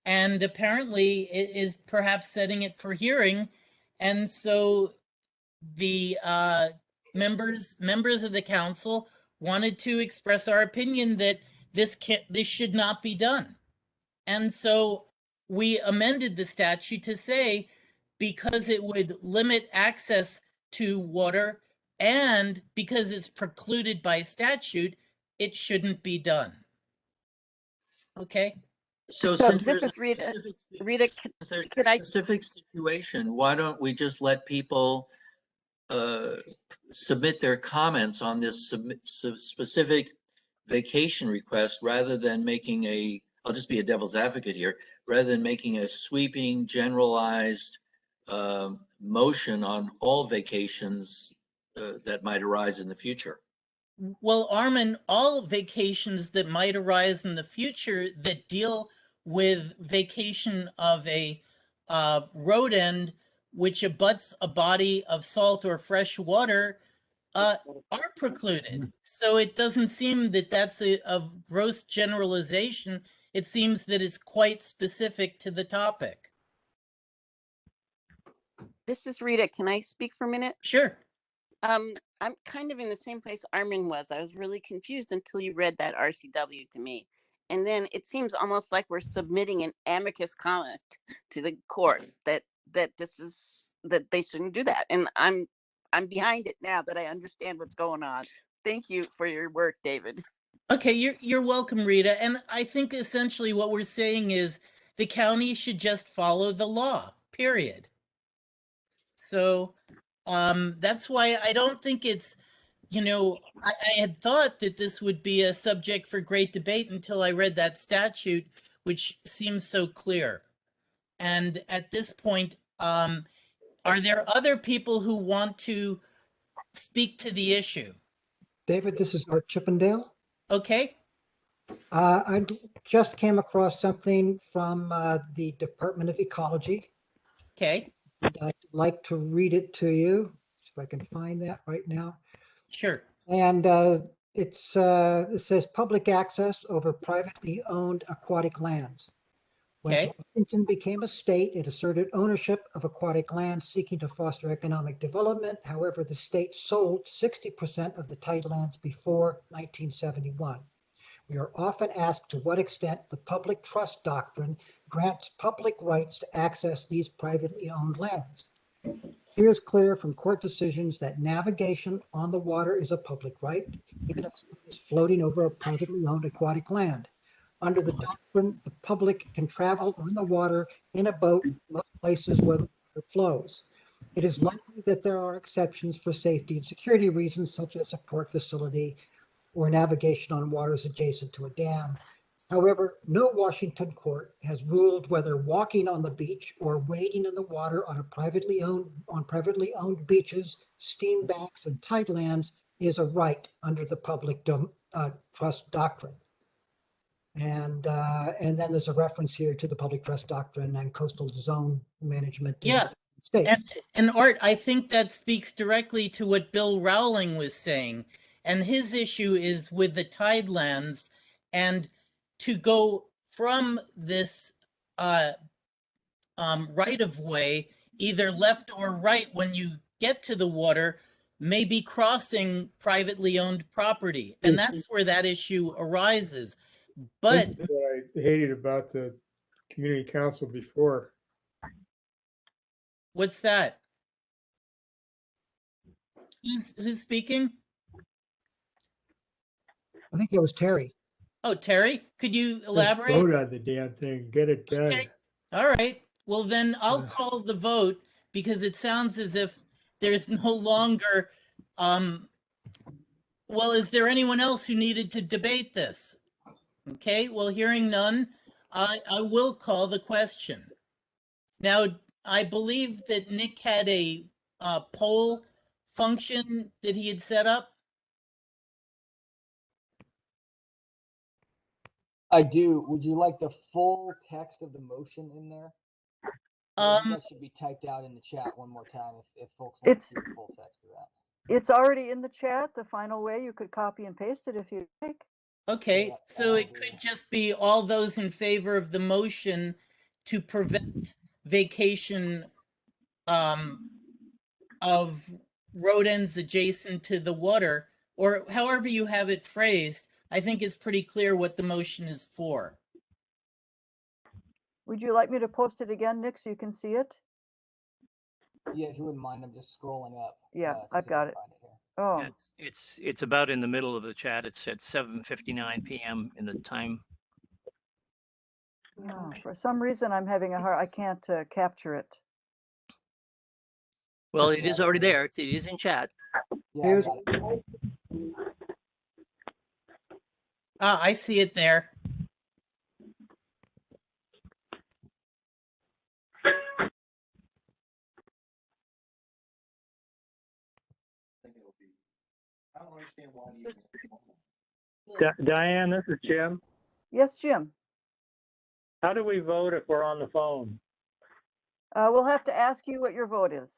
and apparently it is perhaps setting it for hearing. And so the members of the council wanted to express our opinion that this should not be done. And so we amended the statute to say, because it would limit access to water and because it's precluded by statute, it shouldn't be done. Okay. So this there's is a Rita. specific- Rita, since there's could a I? specific situation, why don't we just let people submit their comments on this specific vacation request rather than making I'll just be a devil's advocate here, rather than making a sweeping, generalized motion on all vacations that might arise in the future? Well, Armin, all vacations that might arise in the future that deal with vacation of a road end which abuts a body of salt or fresh water are precluded. So it doesn't seem that that's a gross generalization. It seems that it's quite specific to the topic. This is Rita. Can I speak for a minute? Sure. I'm kind of in the same place Armin was. I was really confused until you read that RCW to me. And then it seems almost like we're submitting an amicus comment to the court that they shouldn't do that. And I'm behind it now that I understand what's going on. Thank you for your work, David. Okay, you're welcome, Rita. And I think essentially what we're saying is the county should just follow the law, period. So that's why I don't think it's, I had thought that this would be a subject for great debate until I read that statute, which seems so clear. And at this point, are there other people who want to speak to the issue? David, this is Art Chippendale. Okay. I just came across something from the Department of Ecology. Okay. I'd like to read it to you, see if I can find that right now. Sure. And it says public access over privately owned aquatic lands. When Washington became a state, it asserted ownership of aquatic land seeking to foster economic development. However, the state sold 60% of the tidelands before 1971. We are often asked to what extent the public trust doctrine grants public rights to access these privately owned lands. It is clear from court decisions that navigation on the water is a public right, even if it is floating over a privately owned aquatic land. Under the doctrine, the public can travel on the water in a boat in most places where the water flows. It is likely that there are exceptions for safety and security reasons, such as a port facility or navigation on waters adjacent to a dam. However, no Washington court has ruled whether walking on the beach or wading in the water on privately owned beaches, steam banks, and tidelands is a right under the public trust doctrine. And then there's a reference here to the public trust doctrine and coastal zone management. Yeah. State. And Art, I think that speaks directly to what Bill Rowling was saying. And his issue is with the tidelands, and to go from this right of way, either left or right when you get to the water, may be crossing privately owned property. And that's where that issue arises. But this is what I hated about the community council before. What's that? Who's speaking? I think it was Terry. Oh, Terry, could you elaborate? Just vote on the damn thing, get it done. Okay. All right. Well, then I'll call the vote because it sounds as if there's no longer Well, is there anyone else who needed to debate this? Okay, well, hearing none, I will call the question. Now, I believe that Nick had a poll function that he had set up. I do. Would you like the full text of the motion in there? That should be typed out in the chat one more time if folks want to see the full text of that. It's already in the chat. The final way you could copy and paste it if you like. Okay, so it could just be all those in favor of the motion to prevent vacation of road ends adjacent to the water, or however you have it phrased. I think it's pretty clear what the motion is for. Would you like me to post it again, Nick, so you can see it? Yeah, if you wouldn't mind, I'm just scrolling up. Yeah, I've got it. Oh, Yeah, it's about in the middle of the chat. It's at 7:59 p.m. in the time. yeah. For some reason, I'm having a hard. I can't capture it. Well, it is already there. It is in chat. Yeah, I see it there. I don't understand why you. Diane, this is Jim. Yes, Jim. How do we vote if we're on the phone? We'll have to ask you what your vote is.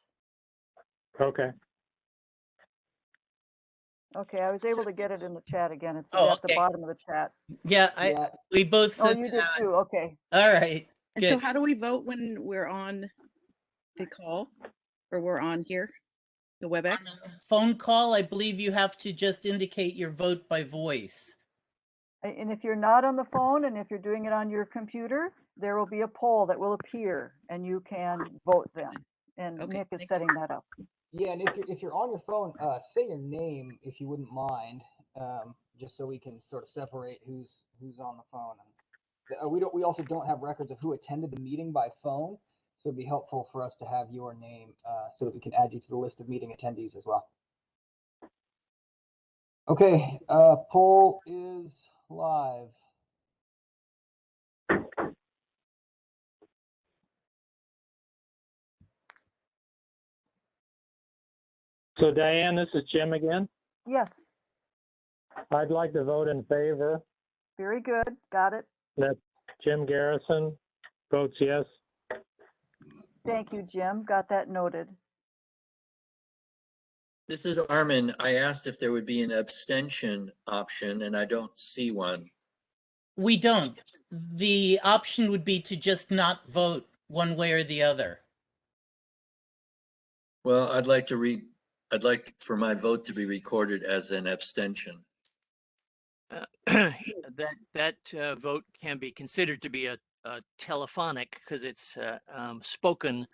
Okay. Okay, I was able to get it in the chat again. It's Oh, at the bottom of the chat. Yeah, we both Oh, said you did that. too. Okay. All right. And so Good. how do we vote when we're on the call or we're on here, the WebEx? Phone call, I believe you have to just indicate your vote by voice. And if you're not on the phone and if you're doing it on your computer, there will be a poll that will appear and you can vote then. And Nick is setting that up. Yeah, and if you're on your phone, say your name if you wouldn't mind, just so we can sort of separate who's on the phone. And we also don't have records of who attended the meeting by phone, so it'd be helpful for us to have your name so that we can add you to the list of meeting attendees as well. Okay, poll is live. So Diane, this is Jim again. Yes. I'd like to vote in favor. Very good. Got it. That Jim Garrison votes yes. Thank you, Jim. Got that noted. This is Armin. I asked if there would be an abstention option, and I don't see one. We don't. The option would be to just not vote one way or the other. Well, I'd like for my vote to be recorded as an abstention. That vote can be considered to be a telephonic because it's spoken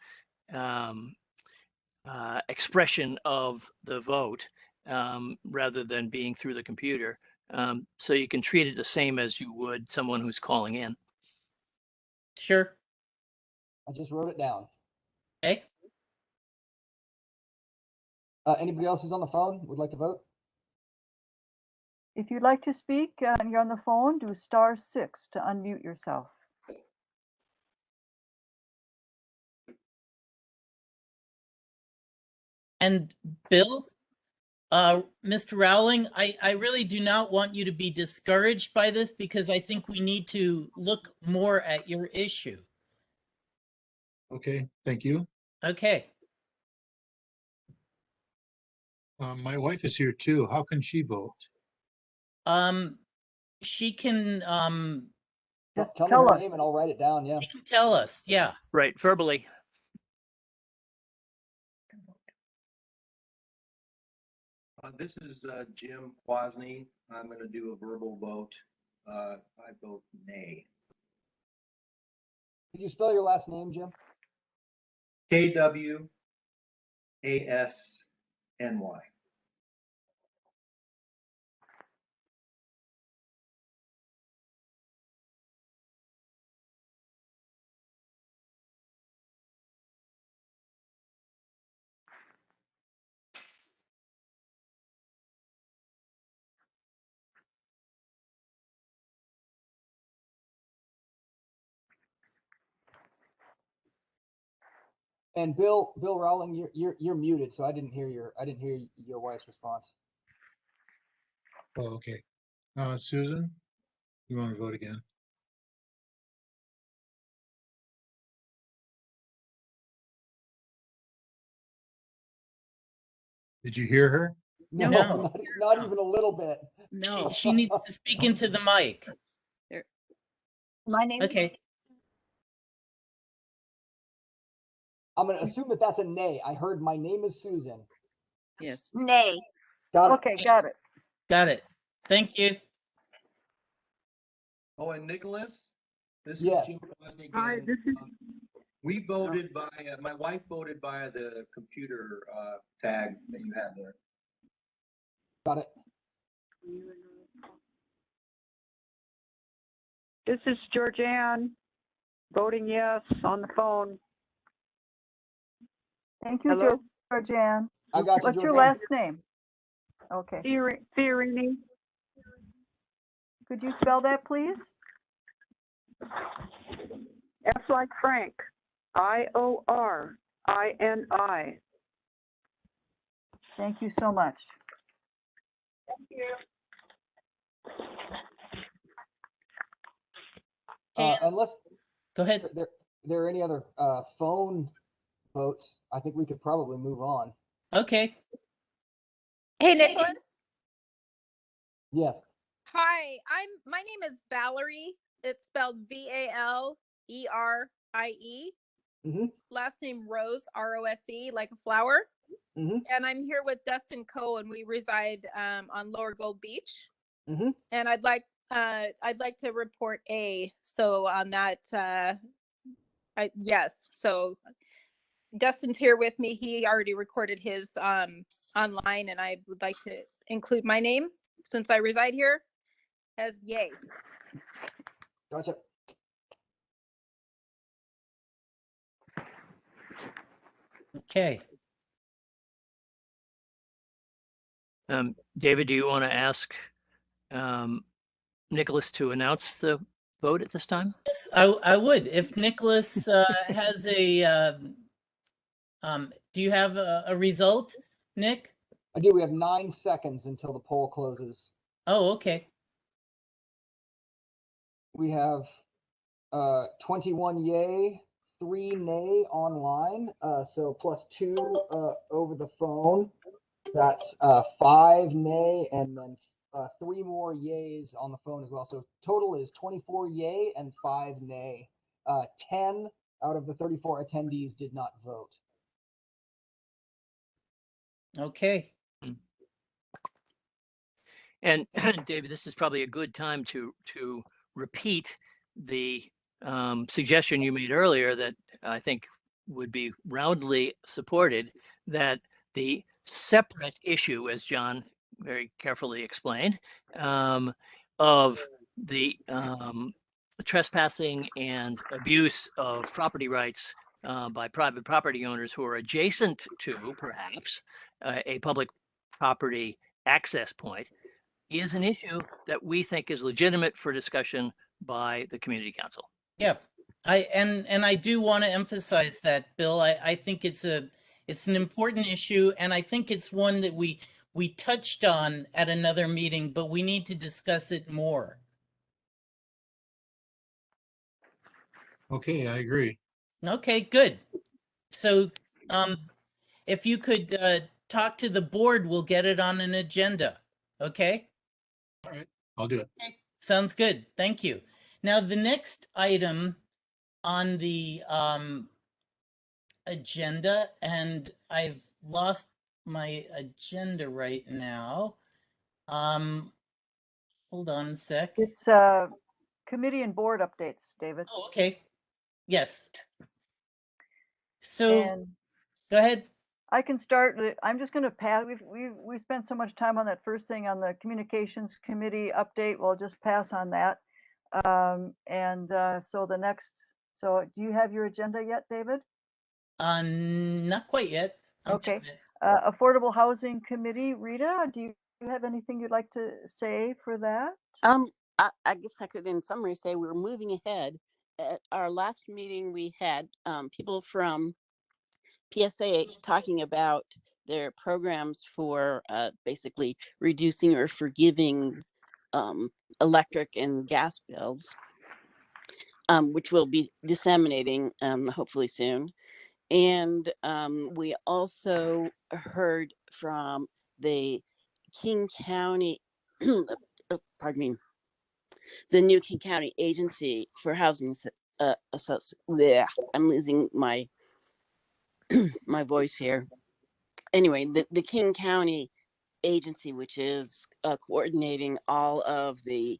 expression of the vote rather than being through the computer. So you can treat it the same as you would someone who's calling in. Sure. I just wrote it down. Okay. Anybody else who's on the phone would like to vote? If you'd like to speak and you're on the phone, do *6 to unmute yourself. And Bill, Mr. Rowling, I really do not want you to be discouraged by this because I think we need to look more at your issue. Okay, thank you. Okay. My wife is here too. How can she vote? She can just tell me her name and I'll write it down. Yeah. She can tell us. Yeah. Right, verbally. This is Jim Quasney. I'm going to do a verbal vote. I vote nay. Could you spell your last name, Jim? KWASNY. And Bill Rowling, you're muted, so I didn't hear your wife's response. Oh, okay. Susan, you want to vote again? Did you hear her? No, No. not even a little bit. No. She needs to speak into the mic. My name. Okay. I'm going to assume that that's a nay. I heard my name is Susan. Yes. Nay. Got it. Okay, got it. Got it. Thank you. Oh, and Nicholas, this Yes. is Jim Kwasny again. Hi, this is. We voted by, my wife voted via the computer tag that you have there. Got it. This is Georgianne, voting yes on the phone. Thank you, Hello? Georgianne. I got you, What's your Georgianne. last name? Okay. Fiorini. Could you spell that, please? F like Frank. Iorini. Thank you so much. Thank you. Unless Go ahead. there are any other phone votes, I think we could probably move on. Okay. Hey, Nicholas. Yes. Hi, my name is Valerie. It's spelled Valerie. Mm-hmm. Last name Rose, Rose, like a flower. Mm-hmm. And I'm here with Dustin Coe, and we reside on Lower Gold Beach. Mm-hmm. And I'd like to report A. So on that, yes. So Dustin's here with me. He already recorded his online, and I would like to include my name since I reside here as yay. Gotcha. Okay. David, do you want to ask Nicholas to announce the vote at this time? Yes, I would. If Nicholas has a, do you have a result, Nick? I do. We have 9 seconds until the poll closes. Oh, okay. We have 21 yay, 3 nay online. So +2 over the phone. That's 5 nay, and then 3 more yays on the phone as well. So total is 24 yay and 5 nay. 10 out of the 34 attendees did not vote. Okay. And David, this is probably a good time to repeat the suggestion you made earlier that I think would be roundly supported, that the separate issue, as John very carefully explained, of the trespassing and abuse of property rights by private property owners who are adjacent to perhaps a public property access point, is an issue that we think is legitimate for discussion by the community council. Yeah. I do want to emphasize that, Bill. I think it's an important issue, and I think it's one that we touched on at another meeting, but we need to discuss it more. Okay, I agree. Okay, good. So if you could talk to the board, we'll get it on an agenda. Okay? All right, I'll do it. Okay. Sounds good. Thank you. Now, the next item on the agenda, and I've lost my agenda right now. Hold on a sec. It's committee and board updates, David. Oh, okay. Yes. So And go ahead. I can start. I'm just going to pass. We spent so much time on that first thing on the communications committee update. We'll just pass on that. So the next. So do you have your agenda yet, David? Not quite yet. Okay. Affordable Housing Committee, Rita, do you have anything you'd like to say for that? I guess I could, in summary, say we're moving ahead. At our last meeting, we had people from PSA talking about their programs for basically reducing or forgiving electric and gas bills, which we'll be disseminating hopefully soon. And we also heard from the King County, pardon me, the new King County Agency for Housing I'm losing my my voice here. Anyway, the King County Agency, which is coordinating all of the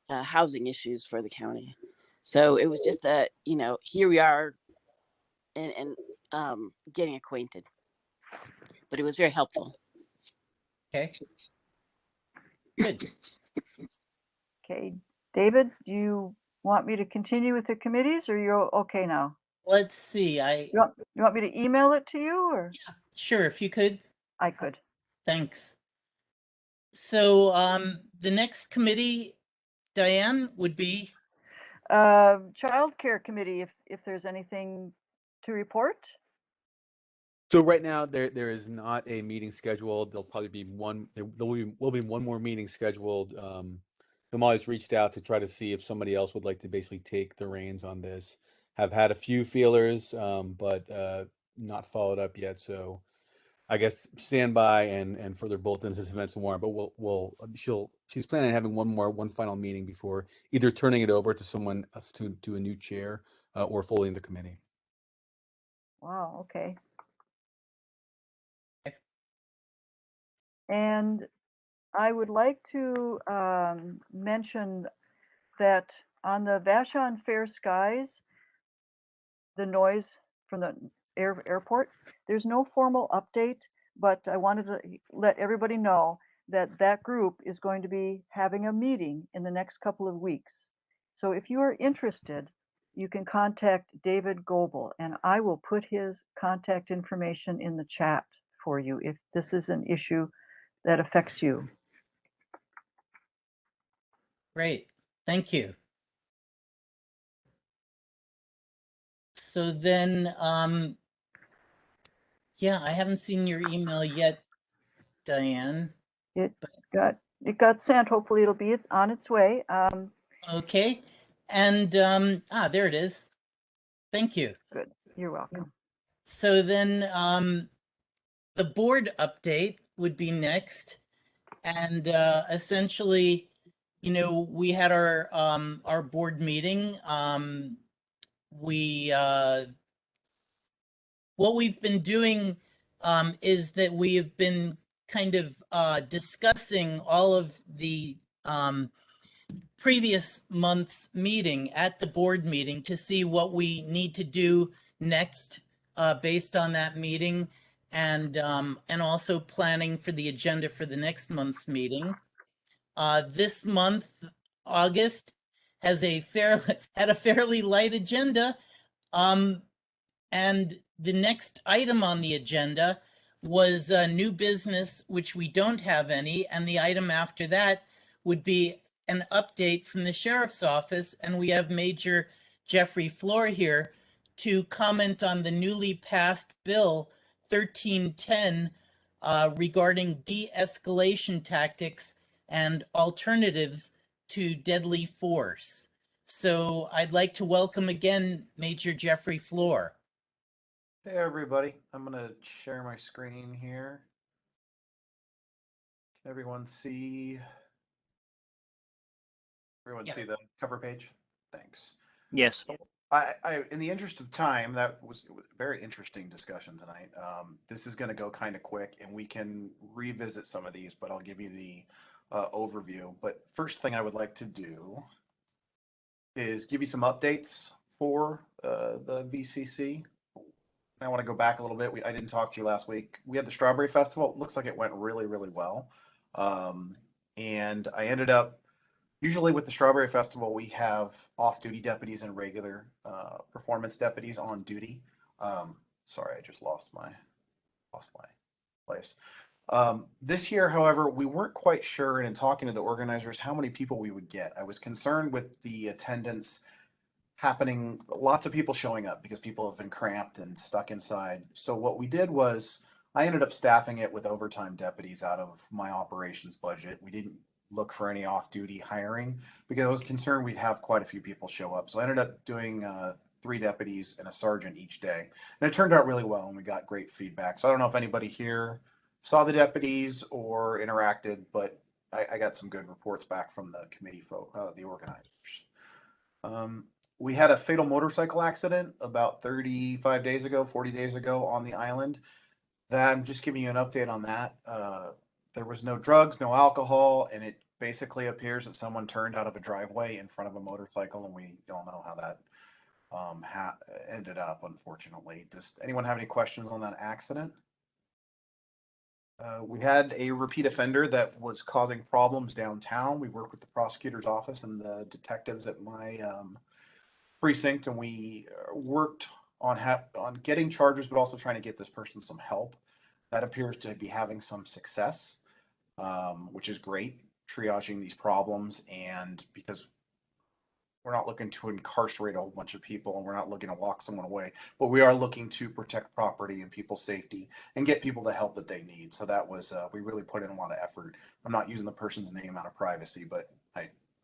housing issues for the county. So it was just a, here we are and getting acquainted. But it was very helpful. Okay. Good. Okay, David, do you want me to continue with the committees, or you're okay now? Let's see. You want me to email it to you, or? Yeah, sure. If you could. I could. Thanks. So the next committee, Diane, would be Child Care Committee, if there's anything to report. So right now there is not a meeting scheduled. There'll probably be one. There will be one more meeting scheduled. Amalia's reached out to try to see if somebody else would like to basically take the reins on this. Have had a few feelers, but not followed up yet. So I guess stand by and further bulletins this event's warrant. But she's planning on having one final meeting before either turning it over to someone else to a new chair or folding the committee. Wow. Okay. And I would like to mention that on the Vashon Fair Skies, the noise from the airport, there's no formal update, but I wanted to let everybody know that that group is going to be having a meeting in the next couple of weeks. So if you are interested, you can contact David Goebel, and I will put his contact information in the chat for you if this is an issue that affects you. great. Thank you. So then, yeah, I haven't seen your email yet, Diane. It got sent. Hopefully it'll be on its way. Okay. And there it is. Thank you. Good. You're welcome. So then the board update would be next. And essentially, we had our board meeting. What we've been doing is that we have been kind of discussing all of the previous month's meeting at the board meeting to see what we need to do next based on that meeting, and also planning for the agenda for the next month's meeting. This month, August, had a fairly light agenda. And the next item on the agenda was new business, which we don't have any. And the item after that would be an update from the sheriff's office. And we have Major Jeffrey Floor here to comment on the newly passed bill 1310 regarding de-escalation tactics and alternatives to deadly force. So I'd like to welcome again Major Jeffrey Floor. Hey everybody, I'm going to share my screen here. Can everyone see? See the cover page? Thanks. Yes. So in the interest of time, that was a very interesting discussion tonight. This is going to go kind of quick, and we can revisit some of these, but I'll give you the overview. But first thing I would like to do is give you some updates for the VCC. I want to go back a little bit. I didn't talk to you last week. We had the Strawberry Festival. It looks like it went really, really well. And I ended up, usually with the Strawberry Festival, we have off-duty deputies and regular performance deputies on duty. Sorry, I just lost my place. This year, however, we weren't quite sure, and in talking to the organizers, how many people we would get. I was concerned with the attendance happening, lots of people showing up because people have been cramped and stuck inside. So what we did was I ended up staffing it with overtime deputies out of my operations budget. We didn't look for any off-duty hiring because I was concerned we'd have quite a few people show up. So I ended up doing 3 deputies and a sergeant each day. And it turned out really well and we got great feedback. So I don't know if anybody here saw the deputies or interacted, but I got some good reports back from the committee folk, the organizers. We had a fatal motorcycle accident about 35 days ago, 40 days ago on the island. That I'm just giving you an update on that. There was no drugs, no alcohol, and it basically appears that someone turned out of a driveway in front of a motorcycle, and we don't know how that ended up, unfortunately. Does anyone have any questions on that accident? We had a repeat offender that was causing problems downtown. We worked with the prosecutor's office and the detectives at my precinct, and we worked on getting charges, but also trying to get this person some help. That appears to be having some success, which is great, triaging these problems. And because we're not looking to incarcerate a whole bunch of people and we're not looking to lock someone away, but we are looking to protect property and people's safety and get people the help that they need. So that was, we really put in a lot of effort. I'm not using the person's name out of privacy, but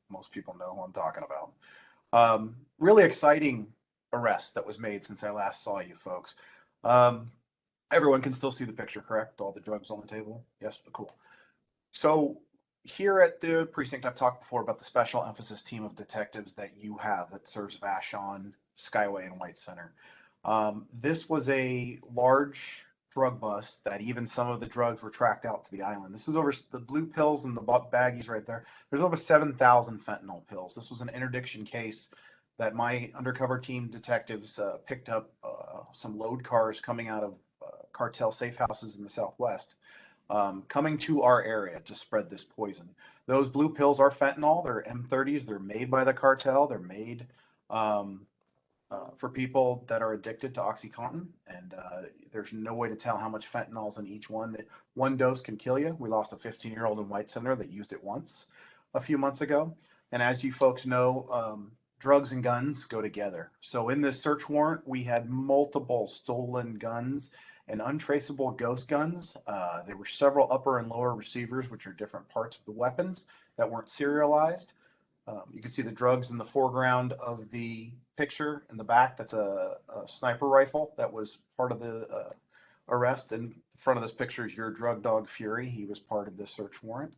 most people know who I'm talking about. Really exciting arrest that was made since I last saw you folks. Everyone can still see the picture, correct? All the drugs on the table? Yes, cool. So here at the precinct, I've talked before about the special emphasis team of detectives that you have that serves Vashon, Skyway, and White Center. This was a large drug bust that even some of the drugs were tracked out to the island. This is over the blue pills and the baggies right there. There's over 7,000 fentanyl pills. This was an interdiction case that my undercover team detectives picked up some load cars coming out of cartel safe houses in the Southwest, coming to our area to spread this poison. Those blue pills are fentanyl. They're M30s. They're made by the cartel. They're made for people that are addicted to OxyContin, and there's no way to tell how much fentanyl's in each one. That one dose can kill you. We lost a 15-year-old in White Center that used it once a few months ago. And as you folks know, drugs and guns go together. So in this search warrant, we had multiple stolen guns and untraceable ghost guns. There were several upper and lower receivers, which are different parts of the weapons that weren't serialized. You can see the drugs in the foreground of the picture. In the back, that's a sniper rifle that was part of the arrest. In front of this picture is your drug dog Fury. He was part of the search warrant.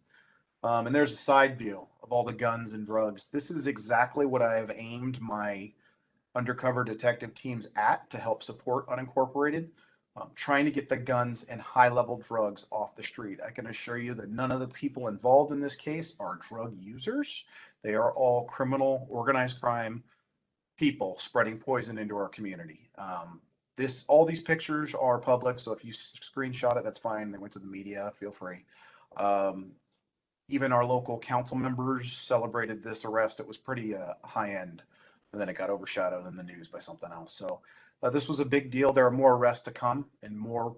And there's a side view of all the guns and drugs. This is exactly what I have aimed my undercover detective teams at to help support Unincorporated. Trying to get the guns and high-level drugs off the street. I can assure you that none of the people involved in this case are drug users. They are all criminal, organized crime people spreading poison into our community. All these pictures are public, so if you screenshot it, that's fine. They went to the media, feel free. Even our local council members celebrated this arrest. It was pretty high-end, and then it got overshadowed in the news by something else. So this was a big deal. There are more arrests to come and more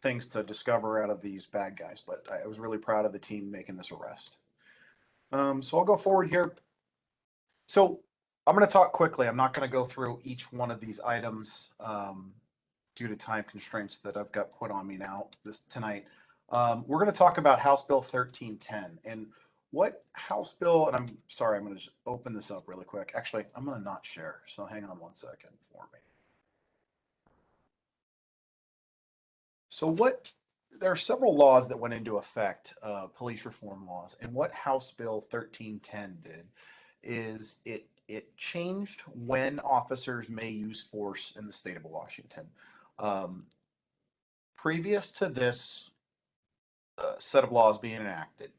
things to discover out of these bad guys, but I was really proud of the team making this arrest. So I'll go forward here. So I'm going to talk quickly. I'm not going to go through each one of these items due to time constraints that I've got put on me now tonight. We're going to talk about House Bill 1310 and what House Bill, and I'm sorry, I'm going to just open this up really quick. Actually, I'm going to not share, so hang on one second for me. So there are several laws that went into effect, police reform laws, and what House Bill 1310 did is it changed when officers may use force in the state of Washington. Previous to this set of laws being enacted,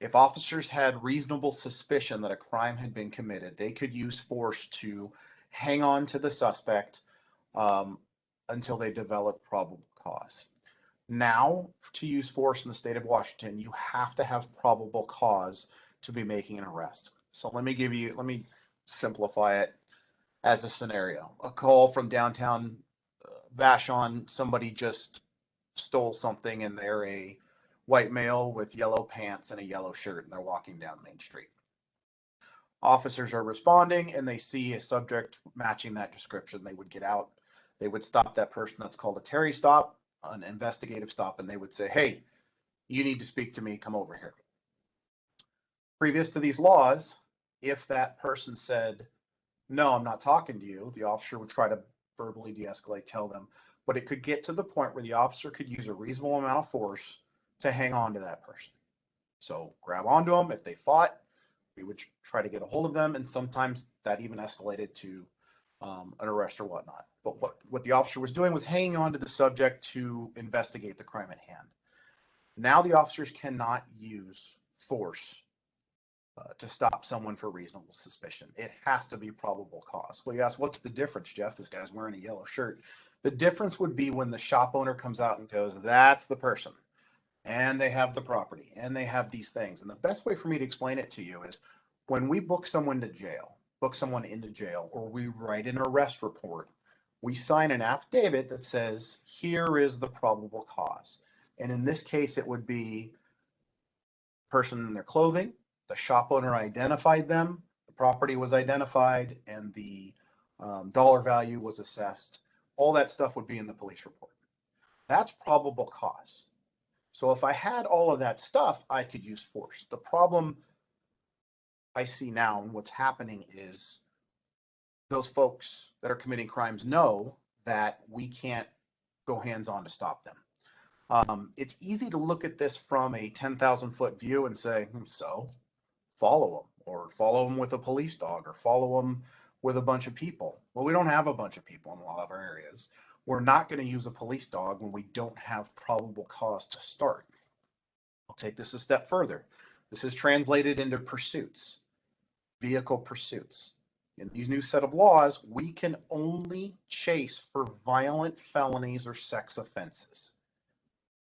if officers had reasonable suspicion that a crime had been committed, they could use force to hang on to the suspect until they developed probable cause. Now, to use force in the state of Washington, you have to have probable cause to be making an arrest. So let me simplify it as a scenario. A call from downtown Vashon, somebody just stole something and they're a white male with yellow pants and a yellow shirt and they're walking down Main Street. Officers are responding and they see a subject matching that description. They would get out, they would stop that person. That's called a Terry stop, an investigative stop, and they would say, hey, you need to speak to me, come over here. Previous to these laws, if that person said, no, I'm not talking to you, the officer would try to verbally de-escalate, tell them, but it could get to the point where the officer could use a reasonable amount of force to hang on to that person. So grab onto them. If they fought, we would try to get a hold of them, and sometimes that even escalated to an arrest or whatnot. But what the officer was doing was hanging on to the subject to investigate the crime at hand. Now the officers cannot use force to stop someone for reasonable suspicion. It has to be probable cause. Well, you ask, what's the difference, Jeff? This guy's wearing a yellow shirt. The difference would be when the shop owner comes out and goes, that's the person. And they have the property and they have these things. And the best way for me to explain it to you is when we book someone to jail, or we write an arrest report, we sign an affidavit that says, here is the probable cause. And in this case, it would be person in their clothing, the shop owner identified them, the property was identified, and the dollar value was assessed. All that stuff would be in the police report. That's probable cause. So if I had all of that stuff, I could use force. The problem I see now and what's happening is those folks that are committing crimes know that we can't go hands-on to stop them. It's easy to look at this from a 10,000-foot view and say, so follow them, or follow them with a police dog, or follow them with a bunch of people. Well, we don't have a bunch of people in a lot of our areas. We're not going to use a police dog when we don't have probable cause to start. I'll take this a step further. This is translated into pursuits, vehicle pursuits. In these new set of laws, we can only chase for violent felonies or sex offenses.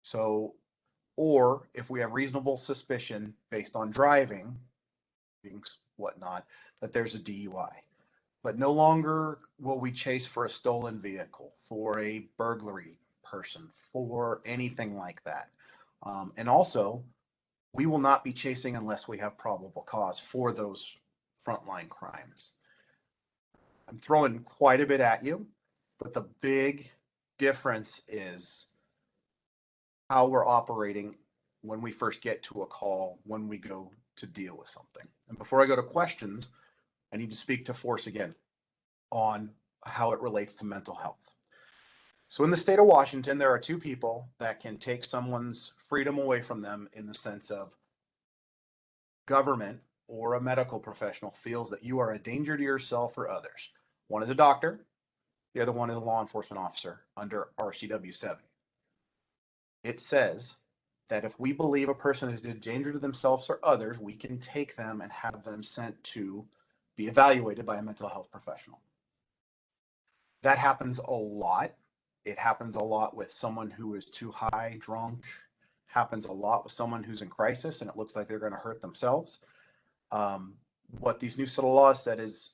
So, or if we have reasonable suspicion based on driving, whatnot, that there's a DUI. But no longer will we chase for a stolen vehicle, for a burglary person, for anything like that. And also, we will not be chasing unless we have probable cause for those frontline crimes. I'm throwing quite a bit at you, but the big difference is how we're operating when we first get to a call, when we go to deal with something. And before I go to questions, I need to speak to force again on how it relates to mental health. So in the state of Washington, there are two people that can take someone's freedom away from them in the sense of government or a medical professional feels that you are a danger to yourself or others. One is a doctor, the other one is a law enforcement officer under RCW 7. It says that if we believe a person is a danger to themselves or others, we can take them and have them sent to be evaluated by a mental health professional. That happens a lot. It happens a lot with someone who is too high, drunk, happens a lot with someone who's in crisis and it looks like they're going to hurt themselves. What these new set of laws said is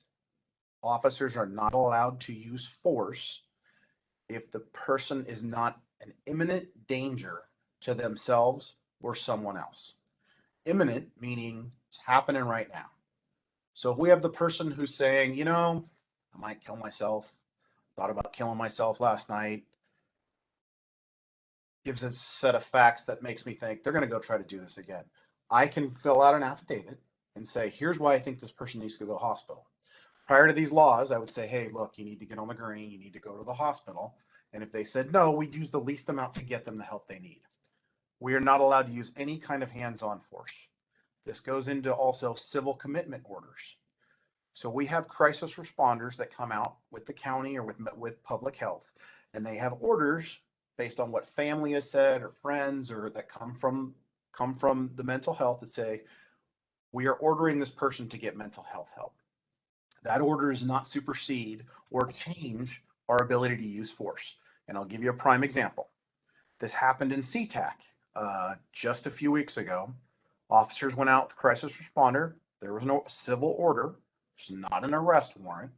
officers are not allowed to use force if the person is not an imminent danger to themselves or someone else. Imminent meaning it's happening right now. So if we have the person who's saying, you know, I might kill myself, thought about killing myself last night, gives a set of facts that makes me think they're going to go try to do this again. I can fill out an affidavit and say, here's why I think this person needs to go to the hospital. Prior to these laws, I would say, hey, look, you need to get on the gurney, you need to go to the hospital. And if they said no, we'd use the least amount to get them the help they need. We are not allowed to use any kind of hands-on force. This goes into also civil commitment orders. So we have crisis responders that come out with the county or with public health, and they have orders based on what family has said or friends or that come from the mental health that say, we are ordering this person to get mental health help. That order does not supersede or change our ability to use force. And I'll give you a prime example. This happened in SeaTac just a few weeks ago. Officers went out with crisis responder. There was no civil order. It's not an arrest warrant.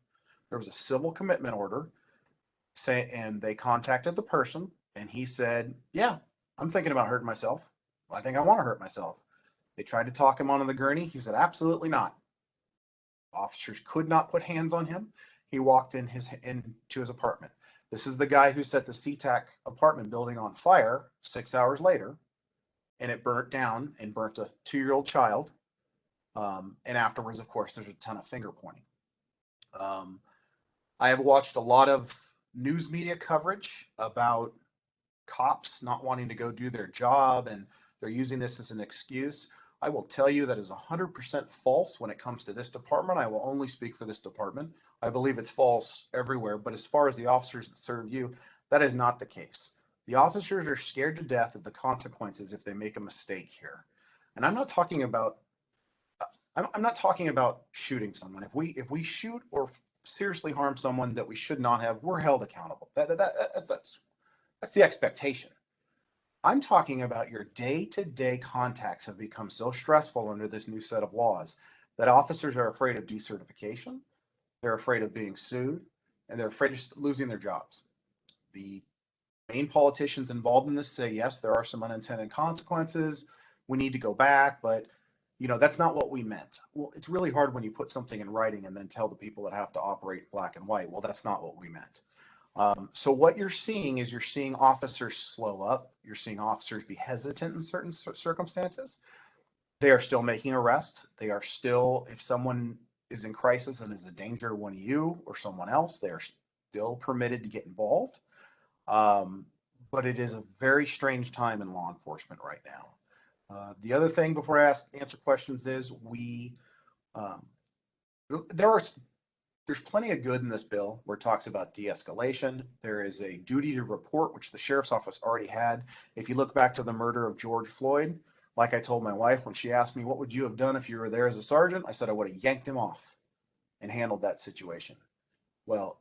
There was a civil commitment order. And they contacted the person, and he said, yeah, I'm thinking about hurting myself. I think I want to hurt myself. They tried to talk him onto the gurney. He said, absolutely not. Officers could not put hands on him. He walked into his apartment. This is the guy who set the SeaTac apartment building on fire 6 hours later, and it burnt down and burnt a 2-year-old child. And afterwards, of course, there's a ton of finger pointing. I have watched a lot of news media coverage about cops not wanting to go do their job, and they're using this as an excuse. I will tell you that is 100% false when it comes to this department. I will only speak for this department. I believe it's false everywhere, but as far as the officers that serve you, that is not the case. The officers are scared to death of the consequences if they make a mistake here. And I'm not talking about shooting someone. If we shoot or seriously harm someone that we should not have, we're held accountable. That's the expectation. I'm talking about your day-to-day contacts have become so stressful under this new set of laws that officers are afraid of decertification, they're afraid of being sued, and they're afraid of losing their jobs. The main politicians involved in this say, yes, there are some unintended consequences. We need to go back, but that's not what we meant. Well, it's really hard when you put something in writing and then tell the people that have to operate black and white, well, that's not what we meant. So what you're seeing is officers slow up. You're seeing officers be hesitant in certain circumstances. They are still making arrests. They are still, if someone is in crisis and is a danger to one of you or someone else, they are still permitted to get involved. But it is a very strange time in law enforcement right now. The other thing before I answer questions is there's plenty of good in this bill where it talks about de-escalation. There is a duty to report, which the sheriff's office already had. If you look back to the murder of George Floyd, like I told my wife when she asked me, what would you have done if you were there as a sergeant? I said I would have yanked him off and handled that situation. Well,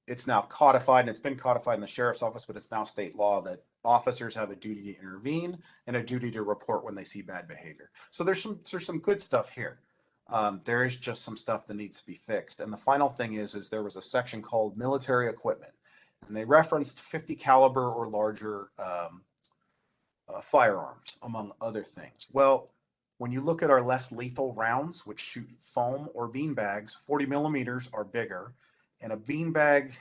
it's now codified, and it's been codified in the sheriff's office, but it's now state law that officers have a duty to intervene and a duty to report when they see bad behavior. So there's some good stuff here. There is just some stuff that needs to be fixed. And the final thing is there was a section called military equipment, and they referenced 50 caliber or larger firearms, among other things. Well, when you look at our less lethal rounds, which shoot foam or bean bags, 40 millimeters are bigger, and a bean bag,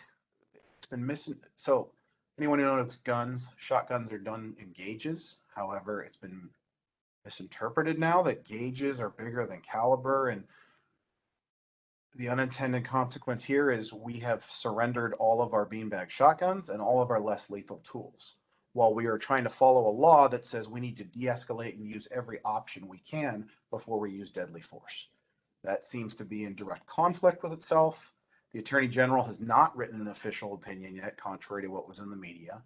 it's been missing. So anyone who knows guns, shotguns are done in gauges. However, it's been misinterpreted now that gauges are bigger than caliber, and the unintended consequence here is we have surrendered all of our beanbag shotguns and all of our less lethal tools while we are trying to follow a law that says we need to de-escalate and use every option we can before we use deadly force. That seems to be in direct conflict with itself. The Attorney General has not written an official opinion yet, contrary to what was in the media.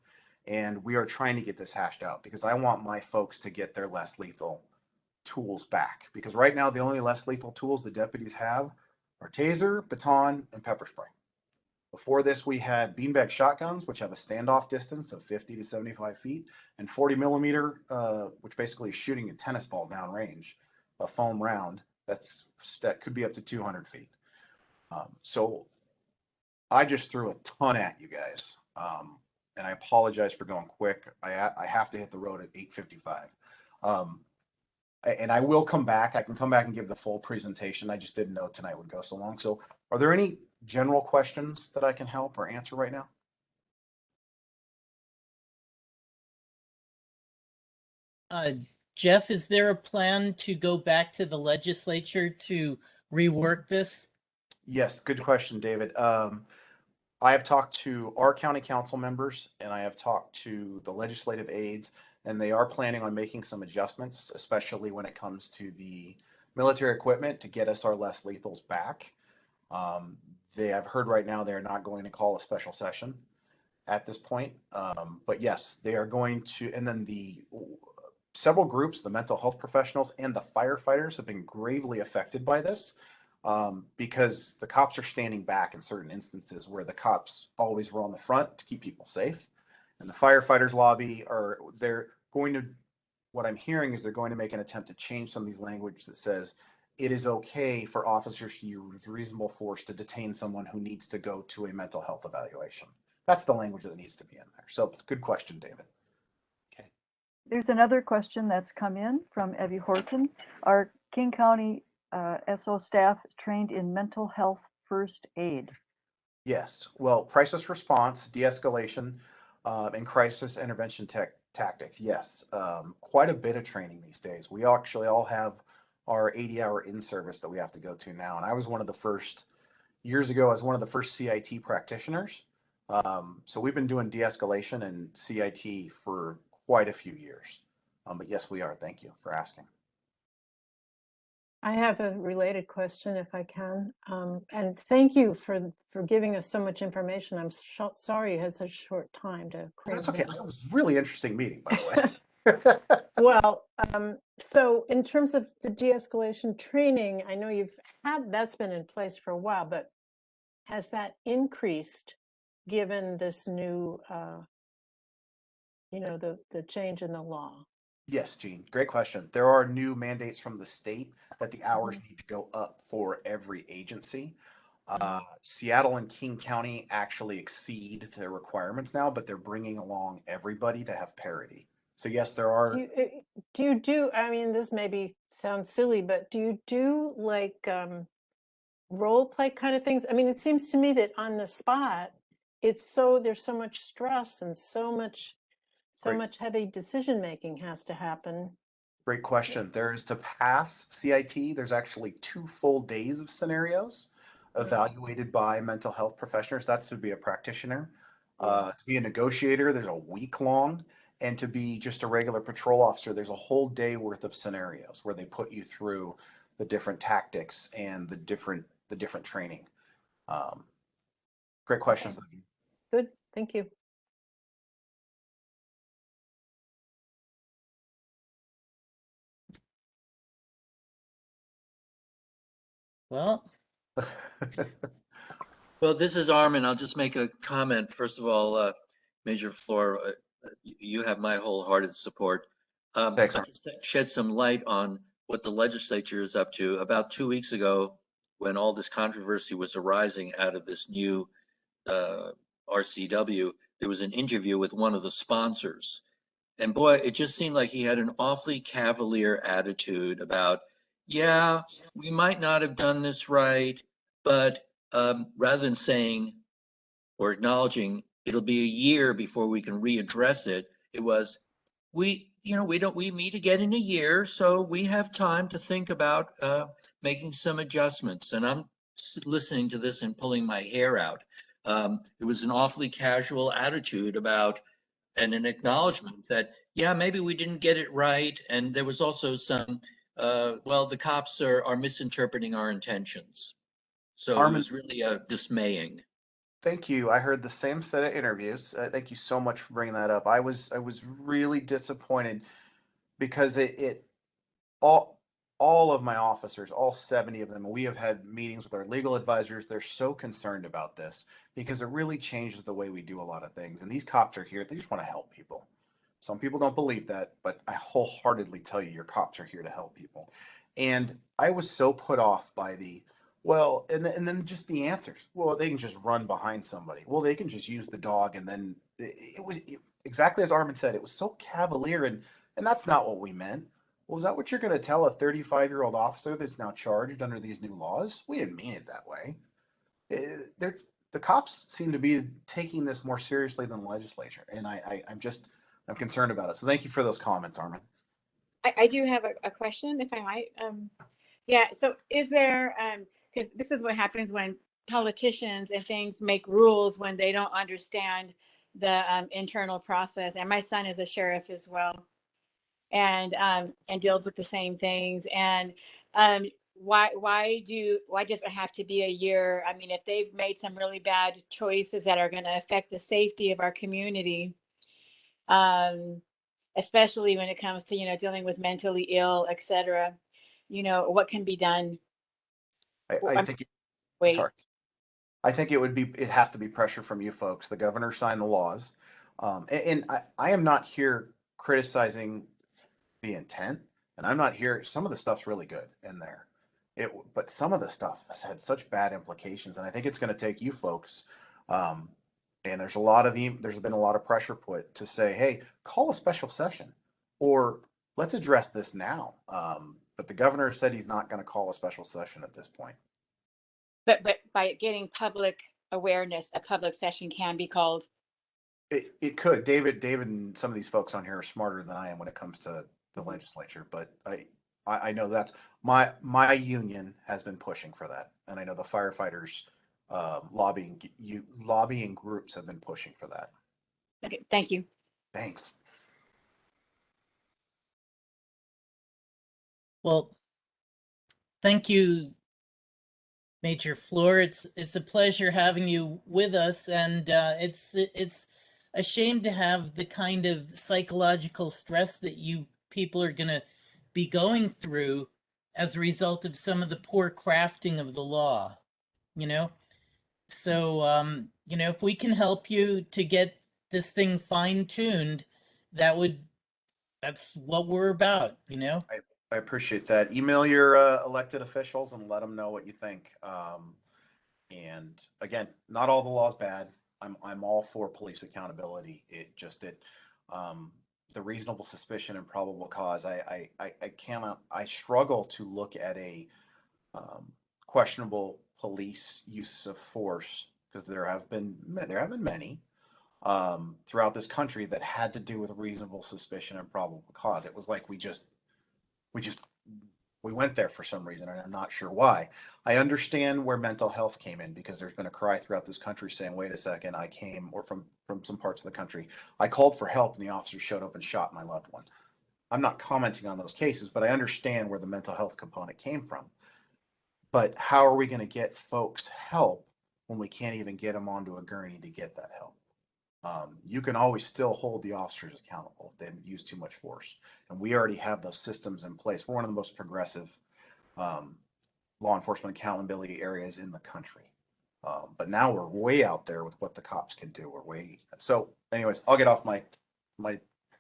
And we are trying to get this hashed out because I want my folks to get their less lethal tools back. Because right now, the only less lethal tools the deputies have are taser, baton, and pepper spray. Before this, we had beanbag shotguns, which have a standoff distance of 50 to 75 feet, and 40 millimeter, which basically is shooting a tennis ball downrange, a foam round that could be up to 200 feet. So I just threw a ton at you guys. And I apologize for going quick. I have to hit the road at 8:55. And I will come back. I can come back and give the full presentation. I just didn't know tonight would go so long. So are there any general questions that I can help or answer right now? Jeff, is there a plan to go back to the legislature to rework this? Yes, good question, David. I have talked to our county council members and I have talked to the legislative aides, and they are planning on making some adjustments, especially when it comes to the military equipment to get us our less lethals back. I've heard right now they're not going to call a special session at this point. But yes, they are going to, and then several groups, the mental health professionals and the firefighters have been gravely affected by this. Because the cops are standing back in certain instances where the cops always were on the front to keep people safe. And the firefighters lobby what I'm hearing is they're going to make an attempt to change some of these language that says it is okay for officers to use reasonable force to detain someone who needs to go to a mental health evaluation. That's the language that needs to be in there. So good question, David. There's another question that's come in from Evie Horton. Are King County SO staff trained in mental health first aid? Yes. Well, crisis response, de-escalation, and crisis intervention tactics. Yes. Quite a bit of training these days. We actually all have our 80-hour in-service that we have to go to now. And I was one of the first, years ago, I was one of the first CIT practitioners. So we've been doing de-escalation and CIT for quite a few years. But yes, we are. Thank you for asking. I have a related question, if I can. And thank you for giving us so much information. I'm sorry you had such a short time to cram That's it okay. in. That was a really interesting meeting, by the way. Well, so in terms of the de-escalation training, I know that's been in place for a while, but has that increased given this new, the change in the law? Yes, Gene, great question. There are new mandates from the state that the hours need to go up for every agency. Seattle and King County actually exceed their requirements now, but they're bringing along everybody to have parity. So yes, there are. Do you do, I mean, this maybe sounds silly, but do you do like role play kind of things? I mean, it seems to me that on the spot, there's so much stress and so much heavy decision making has to happen. Great question. There's to pass CIT, there's actually 2 full days of scenarios evaluated by mental health professionals. That's to be a practitioner. To be a negotiator, there's a week long. And to be just a regular patrol officer, there's a whole day worth of scenarios where they put you through the different tactics and the different training. Great questions. Okay. Good. Thank you. Well, Well, this is Armin. I'll just make a comment. First of all, Major Floor, you have my wholehearted support. Thanks, I'll just shed some light on what the legislature is up to. About 2 weeks ago, when all this controversy was arising out of this new RCW, there was an interview with one of the sponsors. And boy, it just seemed like he had an awfully cavalier attitude about, yeah, we might not have done this right, but rather than saying or acknowledging it'll be a year before we can readdress it, it was, we meet again in a year, so we have time to think about making some adjustments. And I'm listening to this and pulling my hair out. It was an awfully casual attitude about, and an acknowledgement that, yeah, maybe we didn't get it right. And there was also some, well, the cops are misinterpreting our intentions. So Armin, it was really dismaying. thank you. I heard the same set of interviews. Thank you so much for bringing that up. I was really disappointed because all of my officers, all 70 of them, we have had meetings with our legal advisors. They're so concerned about this because it really changes the way we do a lot of things. And these cops are here. They just want to help people. Some people don't believe that, but I wholeheartedly tell you, your cops are here to help people. And I was so put off by and then just the answers. Well, they can just run behind somebody. Well, they can just use the dog. And then it was exactly as Armin said, it was so cavalier. And that's not what we meant. Well, is that what you're going to tell a 35-year-old officer that's now charged under these new laws? We didn't mean it that way. The cops seem to be taking this more seriously than the legislature, and I'm concerned about it. So thank you for those comments, Armin. I do have a question, if I might. Yeah, so is there, because this is what happens when politicians and things make rules when they don't understand the internal process. And my son is a sheriff as well, and deals with the same things. And why does it have to be a year? I mean, if they've made some really bad choices that are going to affect the safety of our community, especially when it comes to dealing with mentally ill, etc., what can be done? I think. Sorry. I think it has to be pressure from you folks. The governor signed the laws, and I am not here criticizing the intent, and I'm not here. Some of the stuff's really good in there, but some of the stuff has had such bad implications, and I think it's going to take you folks. And there's been a lot of pressure put to say, hey, call a special session, or let's address this now. But the governor said he's not going to call a special session at this point. But by getting public awareness, a public session can be called. It could. David and some of these folks on here are smarter than I am when it comes to the legislature, but I know that's my union has been pushing for that, and I know the firefighters lobbying groups have been pushing for that. Okay, thank you. Thanks. Well, thank you, Major Floor. It's a pleasure having you with us, and it's a shame to have the kind of psychological stress that you people are going to be going through as a result of some of the poor crafting of the law, you know? So, you know, if we can help you to get this thing fine-tuned, that's what we're about, you know? I appreciate that. Email your elected officials and let them know what you think. And again, not all the law is bad. I'm all for police accountability. The reasonable suspicion and probable cause. I struggle to look at a questionable police use of force, because there have been many throughout this country that had to do with reasonable suspicion and probable cause. It was like we went there for some reason, and I'm not sure why. I understand where mental health came in, because there's been a cry throughout this country saying, wait a second, I came, or from some parts of the country, I called for help and the officer showed up and shot my loved one. I'm not commenting on those cases, but I understand where the mental health component came from. But how are we going to get folks help when we can't even get them onto a gurney to get that help? You can always still hold the officers accountable if they use too much force. And we already have those systems in place. We're one of the most progressive law enforcement accountability areas in the country. But now we're way out there with what the cops can do. So anyways, I'll get off my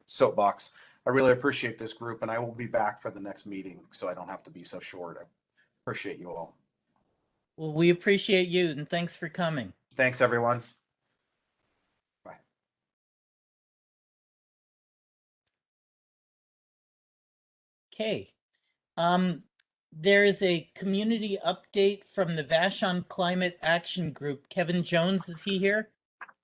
soapbox. I really appreciate this group, and I will be back for the next meeting, so I don't have to be so short. I appreciate you all. Well, we appreciate you, and thanks for coming. Thanks, everyone. Bye. Okay. There is a community update from the Vashon Climate Action Group. Kevin Jones, is he here?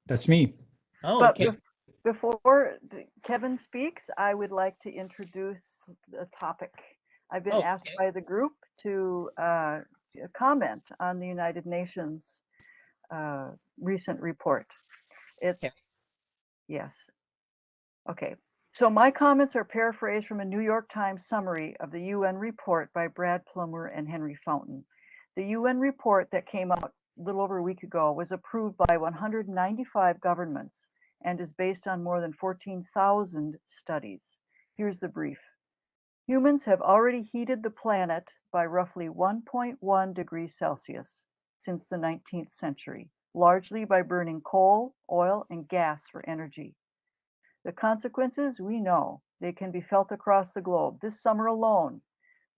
That's me. Oh, But okay. before Kevin speaks, I would like to introduce the topic. I've been asked by the group to comment on the United Nations recent report. Yes. Okay. So my comments are paraphrased from a New York Times summary of the UN report by Brad Plummer and Henry Fountain. The UN report that came out a little over a week ago was approved by 195 governments and is based on more than 14,000 studies. Here's the brief. Humans have already heated the planet by roughly 1.1 degrees Celsius since the 19th century, largely by burning coal, oil, and gas for energy. The consequences, we know. They can be felt across the globe. This summer alone,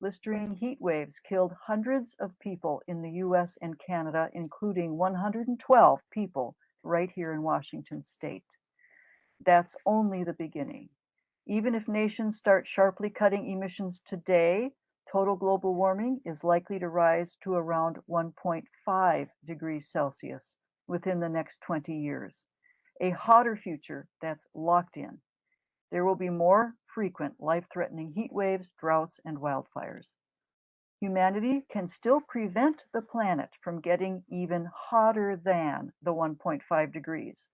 blistering heat waves killed hundreds of people in the US and Canada, including 112 people right here in Washington state. That's only the beginning. Even if nations start sharply cutting emissions today, total global warming is likely to rise to around 1.5 degrees Celsius within the next 20 years. A hotter future that's locked in. There will be more frequent life-threatening heat waves, droughts, and wildfires. Humanity can still prevent the planet from getting even hotter than the 1.5 degrees.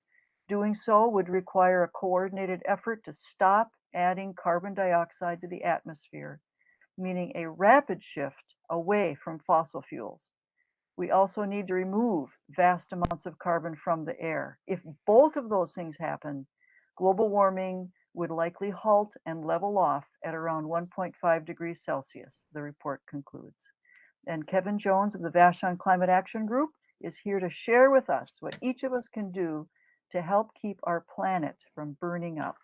Doing so would require a coordinated effort to stop adding carbon dioxide to the atmosphere, meaning a rapid shift away from fossil fuels. We also need to remove vast amounts of carbon from the air. If both of those things happen, global warming would likely halt and level off at around 1.5 degrees Celsius, the report concludes. And Kevin Jones of the Vashon Climate Action Group is here to share with us what each of us can do to help keep our planet from burning up.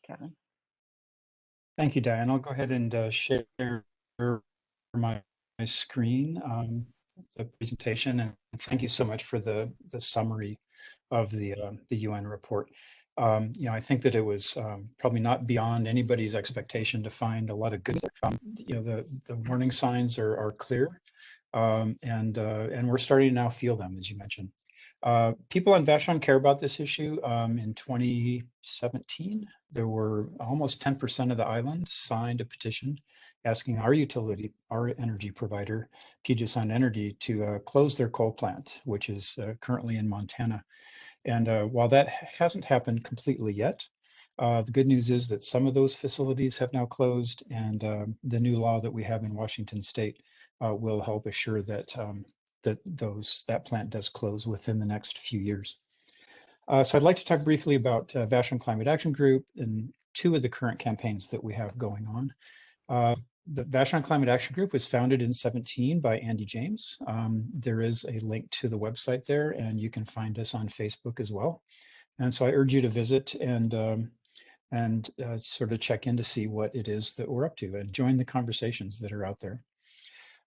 Kevin. Thank you, Diane. I'll go ahead and share my screen, the presentation, and thank you so much for the summary of the UN report. I think that it was probably not beyond anybody's expectation to find a lot of good. The warning signs are clear, and we're starting to now feel them, as you mentioned. People on Vashon care about this issue. In 2017, there were almost 10% of the island signed a petition asking our utility, our energy provider, Puget Sound Energy, to close their coal plant, which is currently in Montana. And while that hasn't happened completely yet, the good news is that some of those facilities have now closed, and the new law that we have in Washington State will help assure that that plant does close within the next few years. So I'd like to talk briefly about Vashon Climate Action Group and two of the current campaigns that we have going on. The Vashon Climate Action Group was founded in 2017 by Andy James. There is a link to the website there, and you can find us on Facebook as well. And so I urge you to visit and sort of check in to see what it is that we're up to and join the conversations that are out there.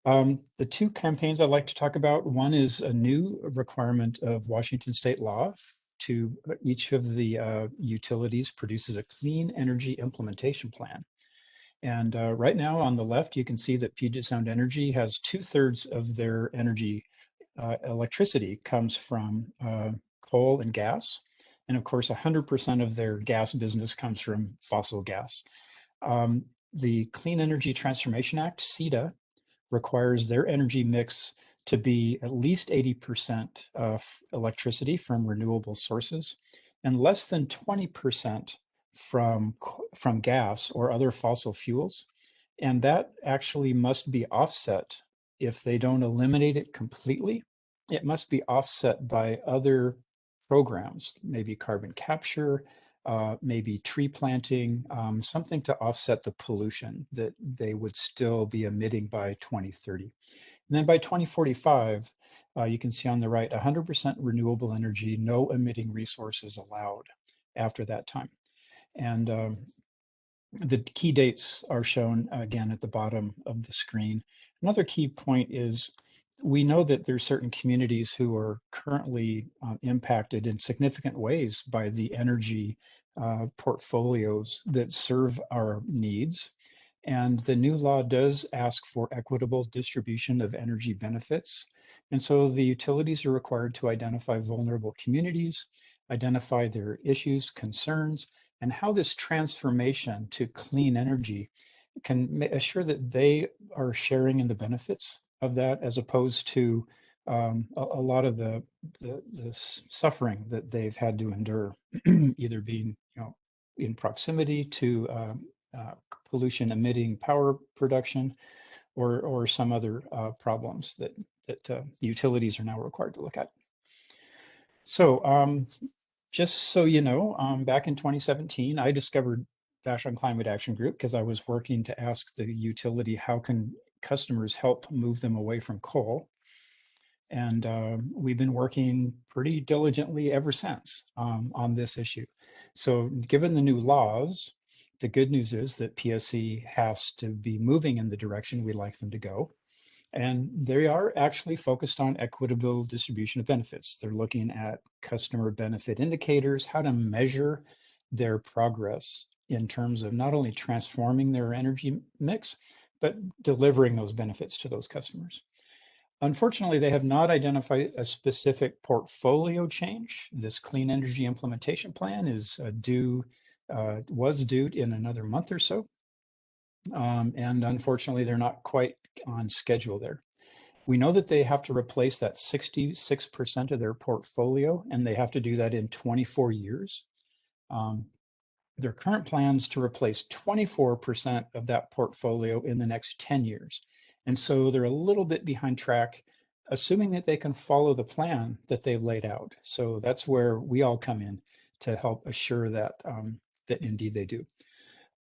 The two campaigns I'd like to talk about, one is a new requirement of Washington state law to each of the utilities produces a clean energy implementation plan. And right now on the left, you can see that Puget Sound Energy has 2/3 of their energy electricity comes from coal and gas. And of course, 100% of their gas business comes from fossil gas. The Clean Energy Transformation Act, CETA, requires their energy mix to be at least 80% of electricity from renewable sources and less than 20% from gas or other fossil fuels. And that actually must be offset. If they don't eliminate it completely, it must be offset by other programs, maybe carbon capture, maybe tree planting, something to offset the pollution that they would still be emitting by 2030. And then by 2045, you can see on the right, 100% renewable energy, no emitting resources allowed after that time. And the key dates are shown again at the bottom of the screen. Another key point is we know that there's certain communities who are currently impacted in significant ways by the energy portfolios that serve our needs. And the new law does ask for equitable distribution of energy benefits. And so the utilities are required to identify vulnerable communities, identify their issues, concerns, and how this transformation to clean energy can assure that they are sharing in the benefits of that, as opposed to a lot of the suffering that they've had to endure, either being in proximity to pollution emitting power production or some other problems that utilities are now required to look at. So just so you know, back in 2017, I discovered Vashon Climate Action Group because I was working to ask the utility, how can customers help move them away from coal? And we've been working pretty diligently ever since on this issue. So given the new laws, the good news is that PSC has to be moving in the direction we'd like them to go. And they are actually focused on equitable distribution of benefits. They're looking at customer benefit indicators, how to measure their progress in terms of not only transforming their energy mix, but delivering those benefits to those customers. Unfortunately, they have not identified a specific portfolio change. This clean energy implementation plan is was due in another month or so. And unfortunately, they're not quite on schedule there. We know that they have to replace that 66% of their portfolio, and they have to do that in 24 years. Their current plans to replace 24% of that portfolio in the next 10 years. And so they're a little bit behind track, assuming that they can follow the plan that they've laid out. So that's where we all come in to help assure that, that indeed they do.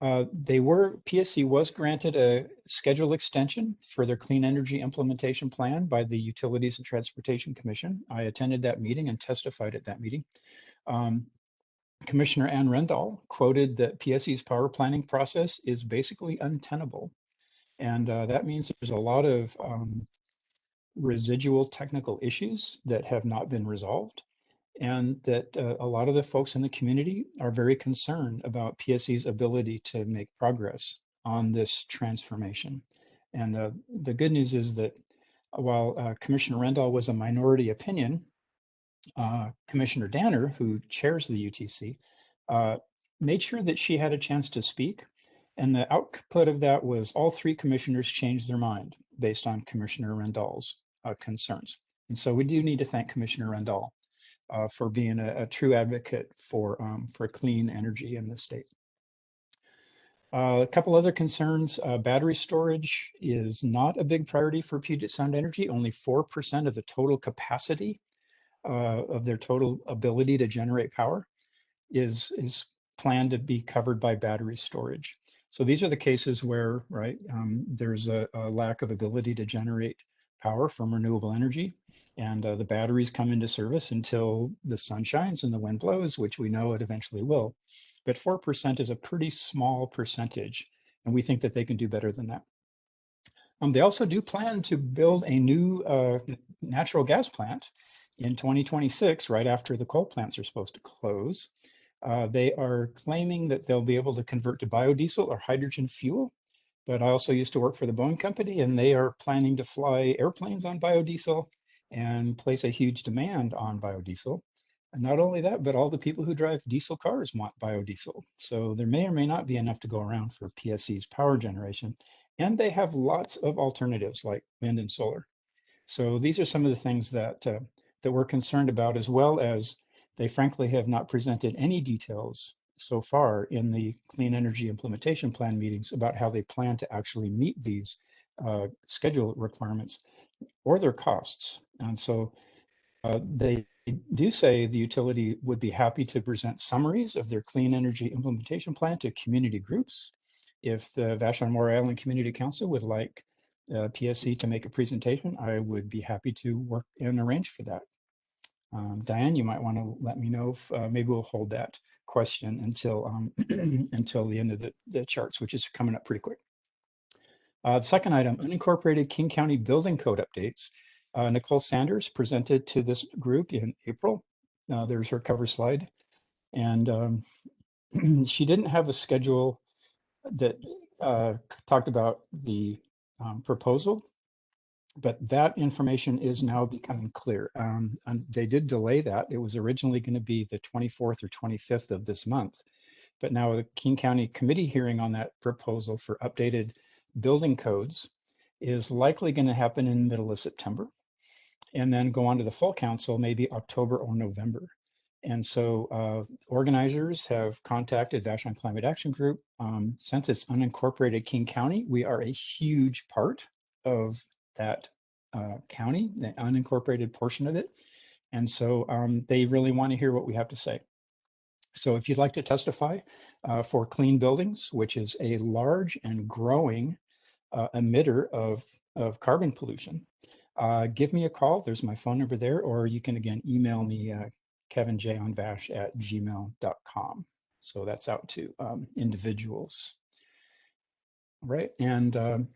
PSC was granted a schedule extension for their clean energy implementation plan by the Utilities and Transportation Commission. I attended that meeting and testified at that meeting. Commissioner Ann Rendall quoted that PSC's power planning process is basically untenable. And that means there's a lot of residual technical issues that have not been resolved. and that a lot of the folks in the community are very concerned about PSC's ability to make progress on this transformation. And the good news is that while Commissioner Rendall was a minority opinion, Commissioner Danner, who chairs the UTC, made sure that she had a chance to speak. And the output of that was all three commissioners changed their mind based on Commissioner Rendall's concerns. And so we do need to thank Commissioner Rendall for being a true advocate for clean energy in the state. A couple other concerns. Battery storage is not a big priority for Puget Sound Energy. Only 4% of the total capacity of their total ability to generate power is planned to be covered by battery storage. So these are the cases where, right, there's a lack of ability to generate power from renewable energy, and the batteries come into service until the sun shines and the wind blows, which we know it eventually will. But 4% is a pretty small percentage, and we think that they can do better than that. They also do plan to build a new natural gas plant in 2026, right after the coal plants are supposed to close. They are claiming that they'll be able to convert to biodiesel or hydrogen fuel. But I also used to work for the Boeing company, and they are planning to fly airplanes on biodiesel and place a huge demand on biodiesel. And not only that, but all the people who drive diesel cars want biodiesel. So there may or may not be enough to go around for PSC's power generation. And they have lots of alternatives like wind and solar. So these are some of the things that that we're concerned about, as well as they frankly have not presented any details so far in the Clean Energy Implementation Plan meetings about how they plan to actually meet these schedule requirements or their costs. And so they do say the utility would be happy to present summaries of their Clean Energy Implementation Plan to community groups. If the Vashon-Maury Island Community Council would like PSC to make a presentation, I would be happy to work and arrange for that. Diane, you might want to let me know if maybe we'll hold that question until until the end of the charts, which is coming up pretty quick. The second item, unincorporated King County building code updates. Nicole Sanders presented to this group in April. There's her cover slide. And she didn't have a schedule that talked about the proposal, but that information is now becoming clear. And they did delay that. It was originally going to be the 24th or 25th of this month, but now the King County committee hearing on that proposal for updated building codes is likely going to happen in the middle of September, and then go on to the full council maybe October or November. And so organizers have contacted Vashon Climate Action Group. Since it's unincorporated King County, we are a huge part of that county, the unincorporated portion of it. And so they really want to hear what we have to say. So if you'd like to testify for Clean Buildings, which is a large and growing emitter of carbon pollution, give me a call. There's my phone number there, or you can again email me kevinjonvash@gmail.com. So that's out to individuals. Right, and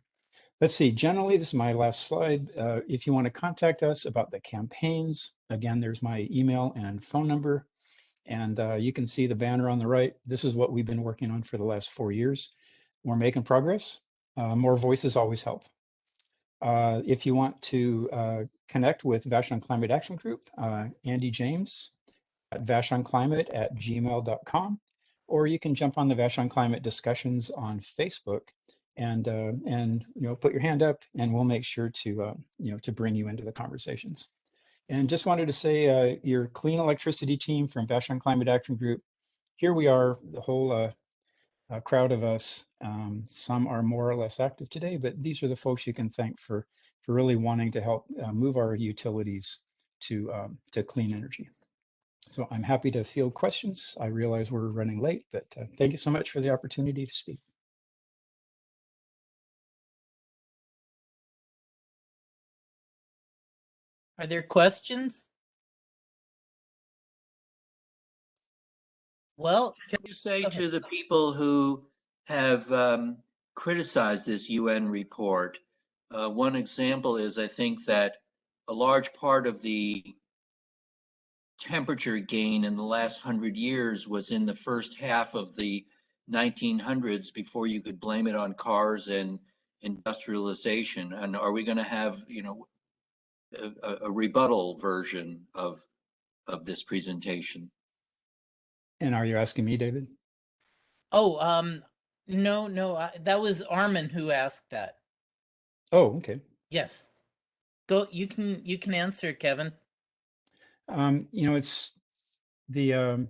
let's see, generally, this is my last slide. If you want to contact us about the campaigns, again, there's my email and phone number. And you can see the banner on the right. This is what we've been working on for the last 4 years. We're making progress. More voices always help. If you want to connect with Vashon Climate Action Group, Andy James at vashonclimate@gmail.com, or you can jump on the Vashon Climate discussions on Facebook and put your hand up, and we'll make sure to to bring you into the conversations. And just wanted to say, your clean electricity team from Vashon Climate Action Group, here we are, the whole crowd of us. Some are more or less active today, but these are the folks you can thank for really wanting to help move our utilities to clean energy. So I'm happy to field questions. I realize we're running late, but thank you so much for the opportunity to speak. Are there questions? Well, can you say to the people who have criticized this UN report, one example is I think that a large part of the temperature gain in the last 100 years was in the first half of the 1900s before you could blame it on cars and industrialization. And are we going to have, you know, a rebuttal version of this presentation? And are you asking me, David? Oh, no, that was Armin who asked that. Oh, okay. Yes. Go, you can answer, Kevin. You know, it's the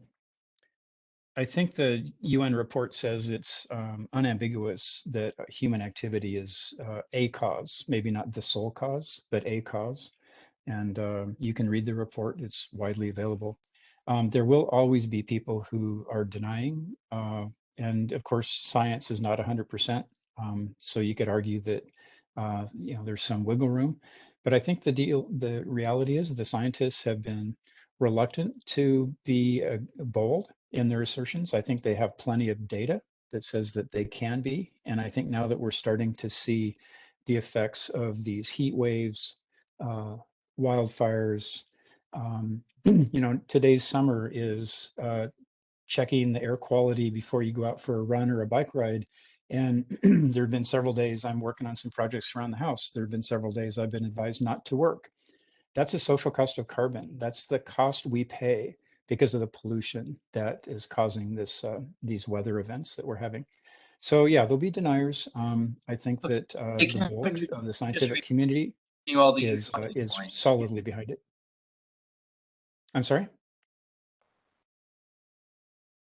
I think the UN report says it's unambiguous that human activity is a cause, maybe not the sole cause, but a cause. And you can read the report, it's widely available. There will always be people who are denying, and of course, science is not 100%. So you could argue that you know, there's some wiggle room, but I think the reality is the scientists have been reluctant to be bold in their assertions. I think they have plenty of data that says that they can be, and I think now that we're starting to see the effects of these heat waves, wildfires. You know, today's summer is checking the air quality before you go out for a run or a bike ride. And there have been several days I'm working on some projects around the house. There have been several days I've been advised not to work. That's a social cost of carbon. That's the cost we pay because of the pollution that is causing this these weather events that we're having. So yeah, there'll be deniers. I think that the bulk of the scientific community is solidly behind it. I'm sorry?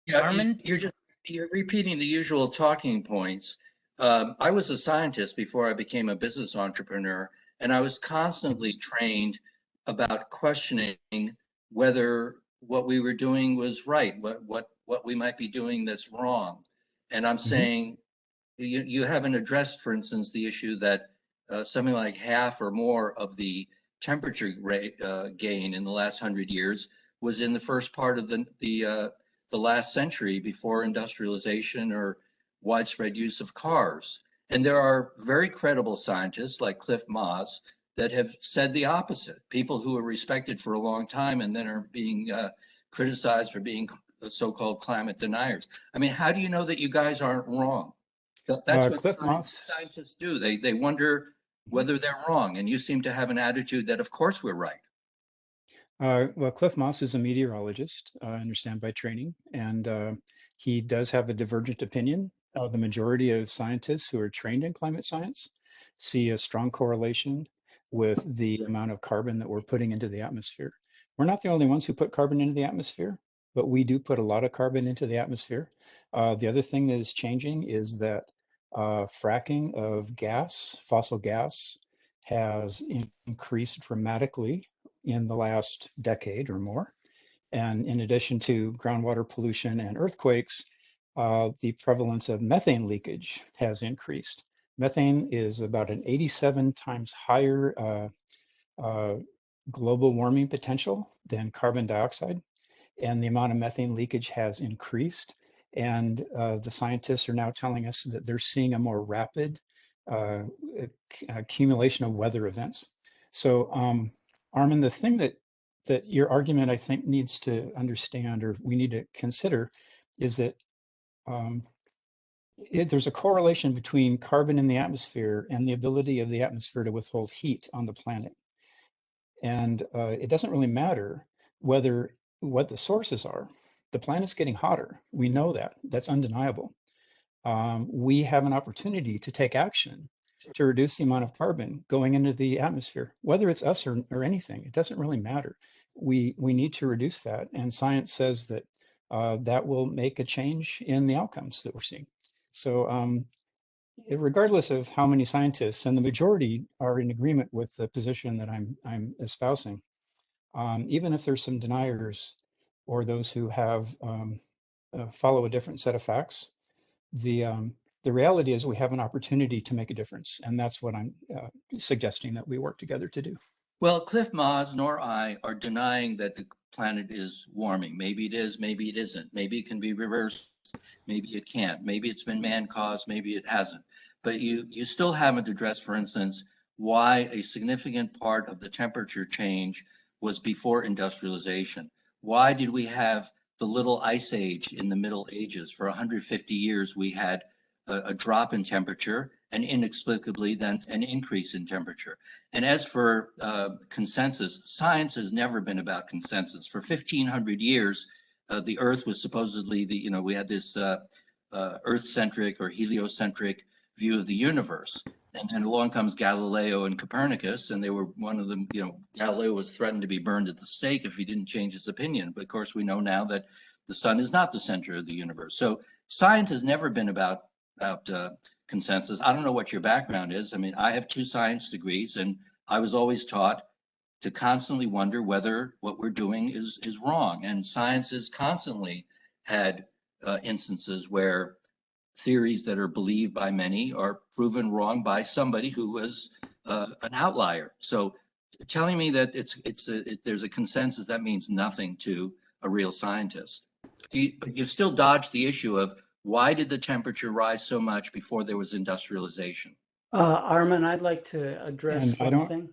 Yeah, Armin, you're repeating the usual talking points. I was a scientist before I became a business entrepreneur, and I was constantly trained about questioning whether what we were doing was right, what we might be doing that's wrong. And I'm saying you haven't addressed, for instance, the issue that something like half or more of the temperature gain in the last 100 years was in the first part of the last century before industrialization or widespread use of cars. And there are very credible scientists like Cliff Moss that have said the opposite. People who are respected for a long time and then are being criticized for being so-called climate deniers. I mean, how do you know that you guys aren't wrong? That's what scientists do. They wonder whether they're wrong, and you seem to have an attitude that, of course, we're right. Well, Cliff Moss is a meteorologist, I understand by training, and he does have a divergent opinion. The majority of scientists who are trained in climate science see a strong correlation with the amount of carbon that we're putting into the atmosphere. We're not the only ones who put carbon into the atmosphere, but we do put a lot of carbon into the atmosphere. The other thing that is changing is that fracking of gas, fossil gas, has increased dramatically in the last decade or more. And in addition to groundwater pollution and earthquakes, the prevalence of methane leakage has increased. Methane is about an 87 times higher global warming potential than carbon dioxide. And the amount of methane leakage has increased. And the scientists are now telling us that they're seeing a more rapid accumulation of weather events. So Armin, the thing that your argument, I think, needs to understand, or we need to consider, is that there's a correlation between carbon in the atmosphere and the ability of the atmosphere to withhold heat on the planet. And it doesn't really matter what the sources are. The planet's getting hotter. We know that. That's undeniable. We have an opportunity to take action to reduce the amount of carbon going into the atmosphere, whether it's us or anything. It doesn't really matter. We need to reduce that, and science says that that will make a change in the outcomes that we're seeing. So regardless of how many scientists, and the majority are in agreement with the position that I'm espousing, even if there's some deniers or those who have follow a different set of facts, the reality is we have an opportunity to make a difference, and that's what I'm suggesting that we work together to do. Well, Cliff Moss nor I are denying that the planet is warming. Maybe it is, maybe it isn't. Maybe it can be reversed, maybe it can't. Maybe it's been man-caused, maybe it hasn't. But you still haven't addressed, for instance, why a significant part of the temperature change was before industrialization. why did we have the little ice age in the Middle Ages? For 150 years, we had a drop in temperature and inexplicably then an increase in temperature. And as for consensus, science has never been about consensus. For 1,500 years, the Earth was supposedly we had this Earth-centric or heliocentric view of the universe. And then along comes Galileo and Copernicus, and they were one of them, Galileo was threatened to be burned at the stake if he didn't change his opinion. But of course, we know now that the sun is not the center of the universe. So science has never been about consensus. I don't know what your background is. I mean, I have 2 science degrees, and I was always taught to constantly wonder whether what we're doing is wrong. And science has constantly had instances where theories that are believed by many are proven wrong by somebody who was an outlier. So telling me that there's a consensus, that means nothing to a real scientist. But you've still dodged the issue of why did the temperature rise so much before there was industrialization? Armin, I'd like to address And I one don't, thing,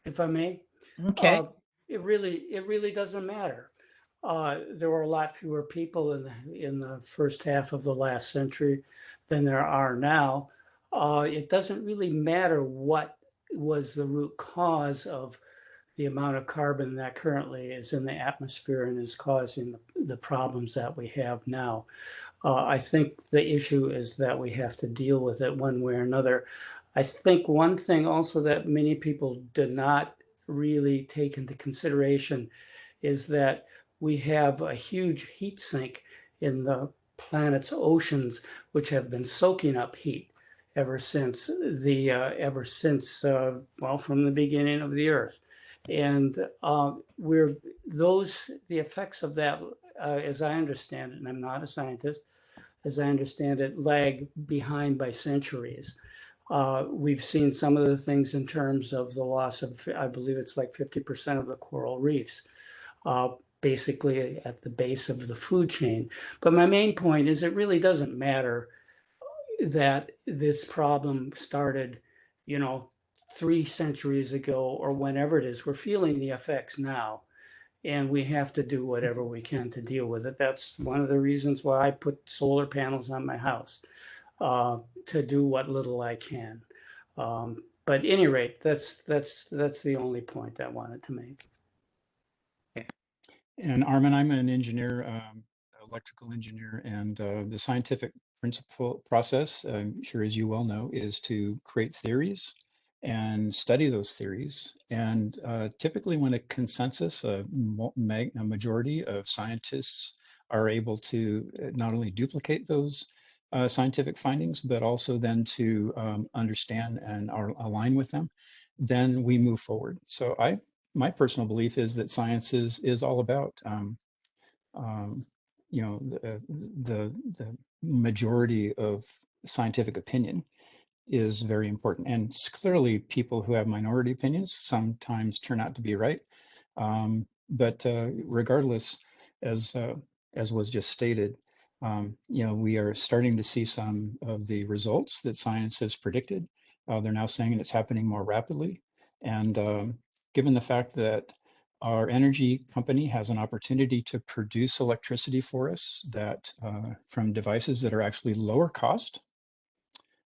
if I may. Okay. It really doesn't matter. There were a lot fewer people in the first half of the last century than there are now. It doesn't really matter what was the root cause of the amount of carbon that currently is in the atmosphere and is causing the problems that we have now. I think the issue is that we have to deal with it one way or another. I think one thing also that many people did not really take into consideration is that we have a huge heat sink in the planet's oceans, which have been soaking up heat ever since from the beginning of the Earth. And the effects of that, as I understand it, and I'm not a scientist, as I understand it, lag behind by centuries. We've seen some of the things in terms of the loss of, I believe it's like 50% of the coral reefs, basically at the base of the food chain. But my main point is it really doesn't matter that this problem started, 3 centuries ago or whenever it is. We're feeling the effects now, and we have to do whatever we can to deal with it. That's one of the reasons why I put solar panels on my house, to do what little I can. But at any rate, that's the only point I wanted to make. and Armin, I'm an engineer, electrical engineer, and the scientific principle process, I'm sure as you well know, is to create theories and study those theories. And typically when a consensus, a majority of scientists are able to not only duplicate those scientific findings, but also then to understand and align with them, then we move forward. So my personal belief is that science is all about the majority of scientific opinion is very important. And clearly people who have minority opinions sometimes turn out to be right. But regardless, as was just stated, we are starting to see some of the results that science has predicted. They're now saying it's happening more rapidly. And given the fact that our energy company has an opportunity to produce electricity for us that from devices that are actually lower cost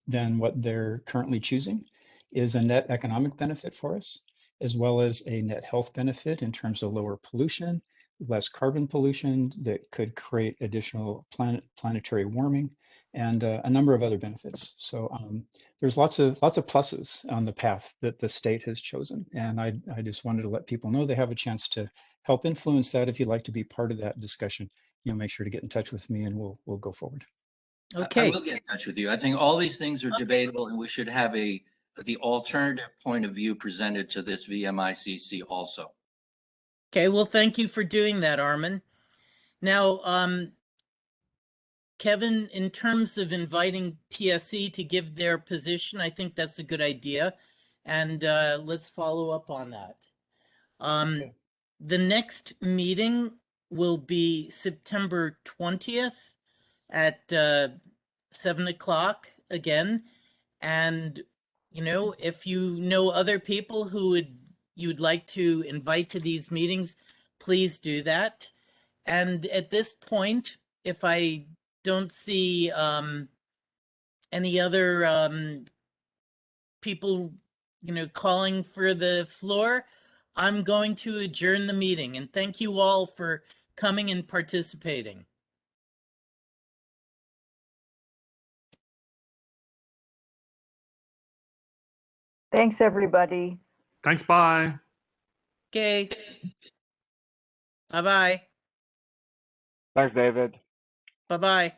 than what they're currently choosing, is a net economic benefit for us, as well as a net health benefit in terms of lower pollution, less carbon pollution that could create additional planetary warming, and a number of other benefits. So there's lots of pluses on the path that the state has chosen. And I just wanted to let people know they have a chance to help influence that. If you'd like to be part of that discussion, make sure to get in touch with me and we'll go forward. Okay. I will get in touch with you. I think all these things are debatable, and we should have the alternative point of view presented to this VMICC also. Okay, well, thank you for doing that, Armin. Now, Kevin, in terms of inviting PSC to give their position, I think that's a good idea, and let's follow up on that. Okay. The next meeting will be September 20th at 7 o'clock again. And, if you know other people who you'd like to invite to these meetings, please do that. And at this point, if I don't see any other people, calling for the floor, I'm going to adjourn the meeting. And thank you all for coming and participating. Thanks, everybody. Thanks, bye. Okay. Bye-bye. Thanks, David. Bye-bye.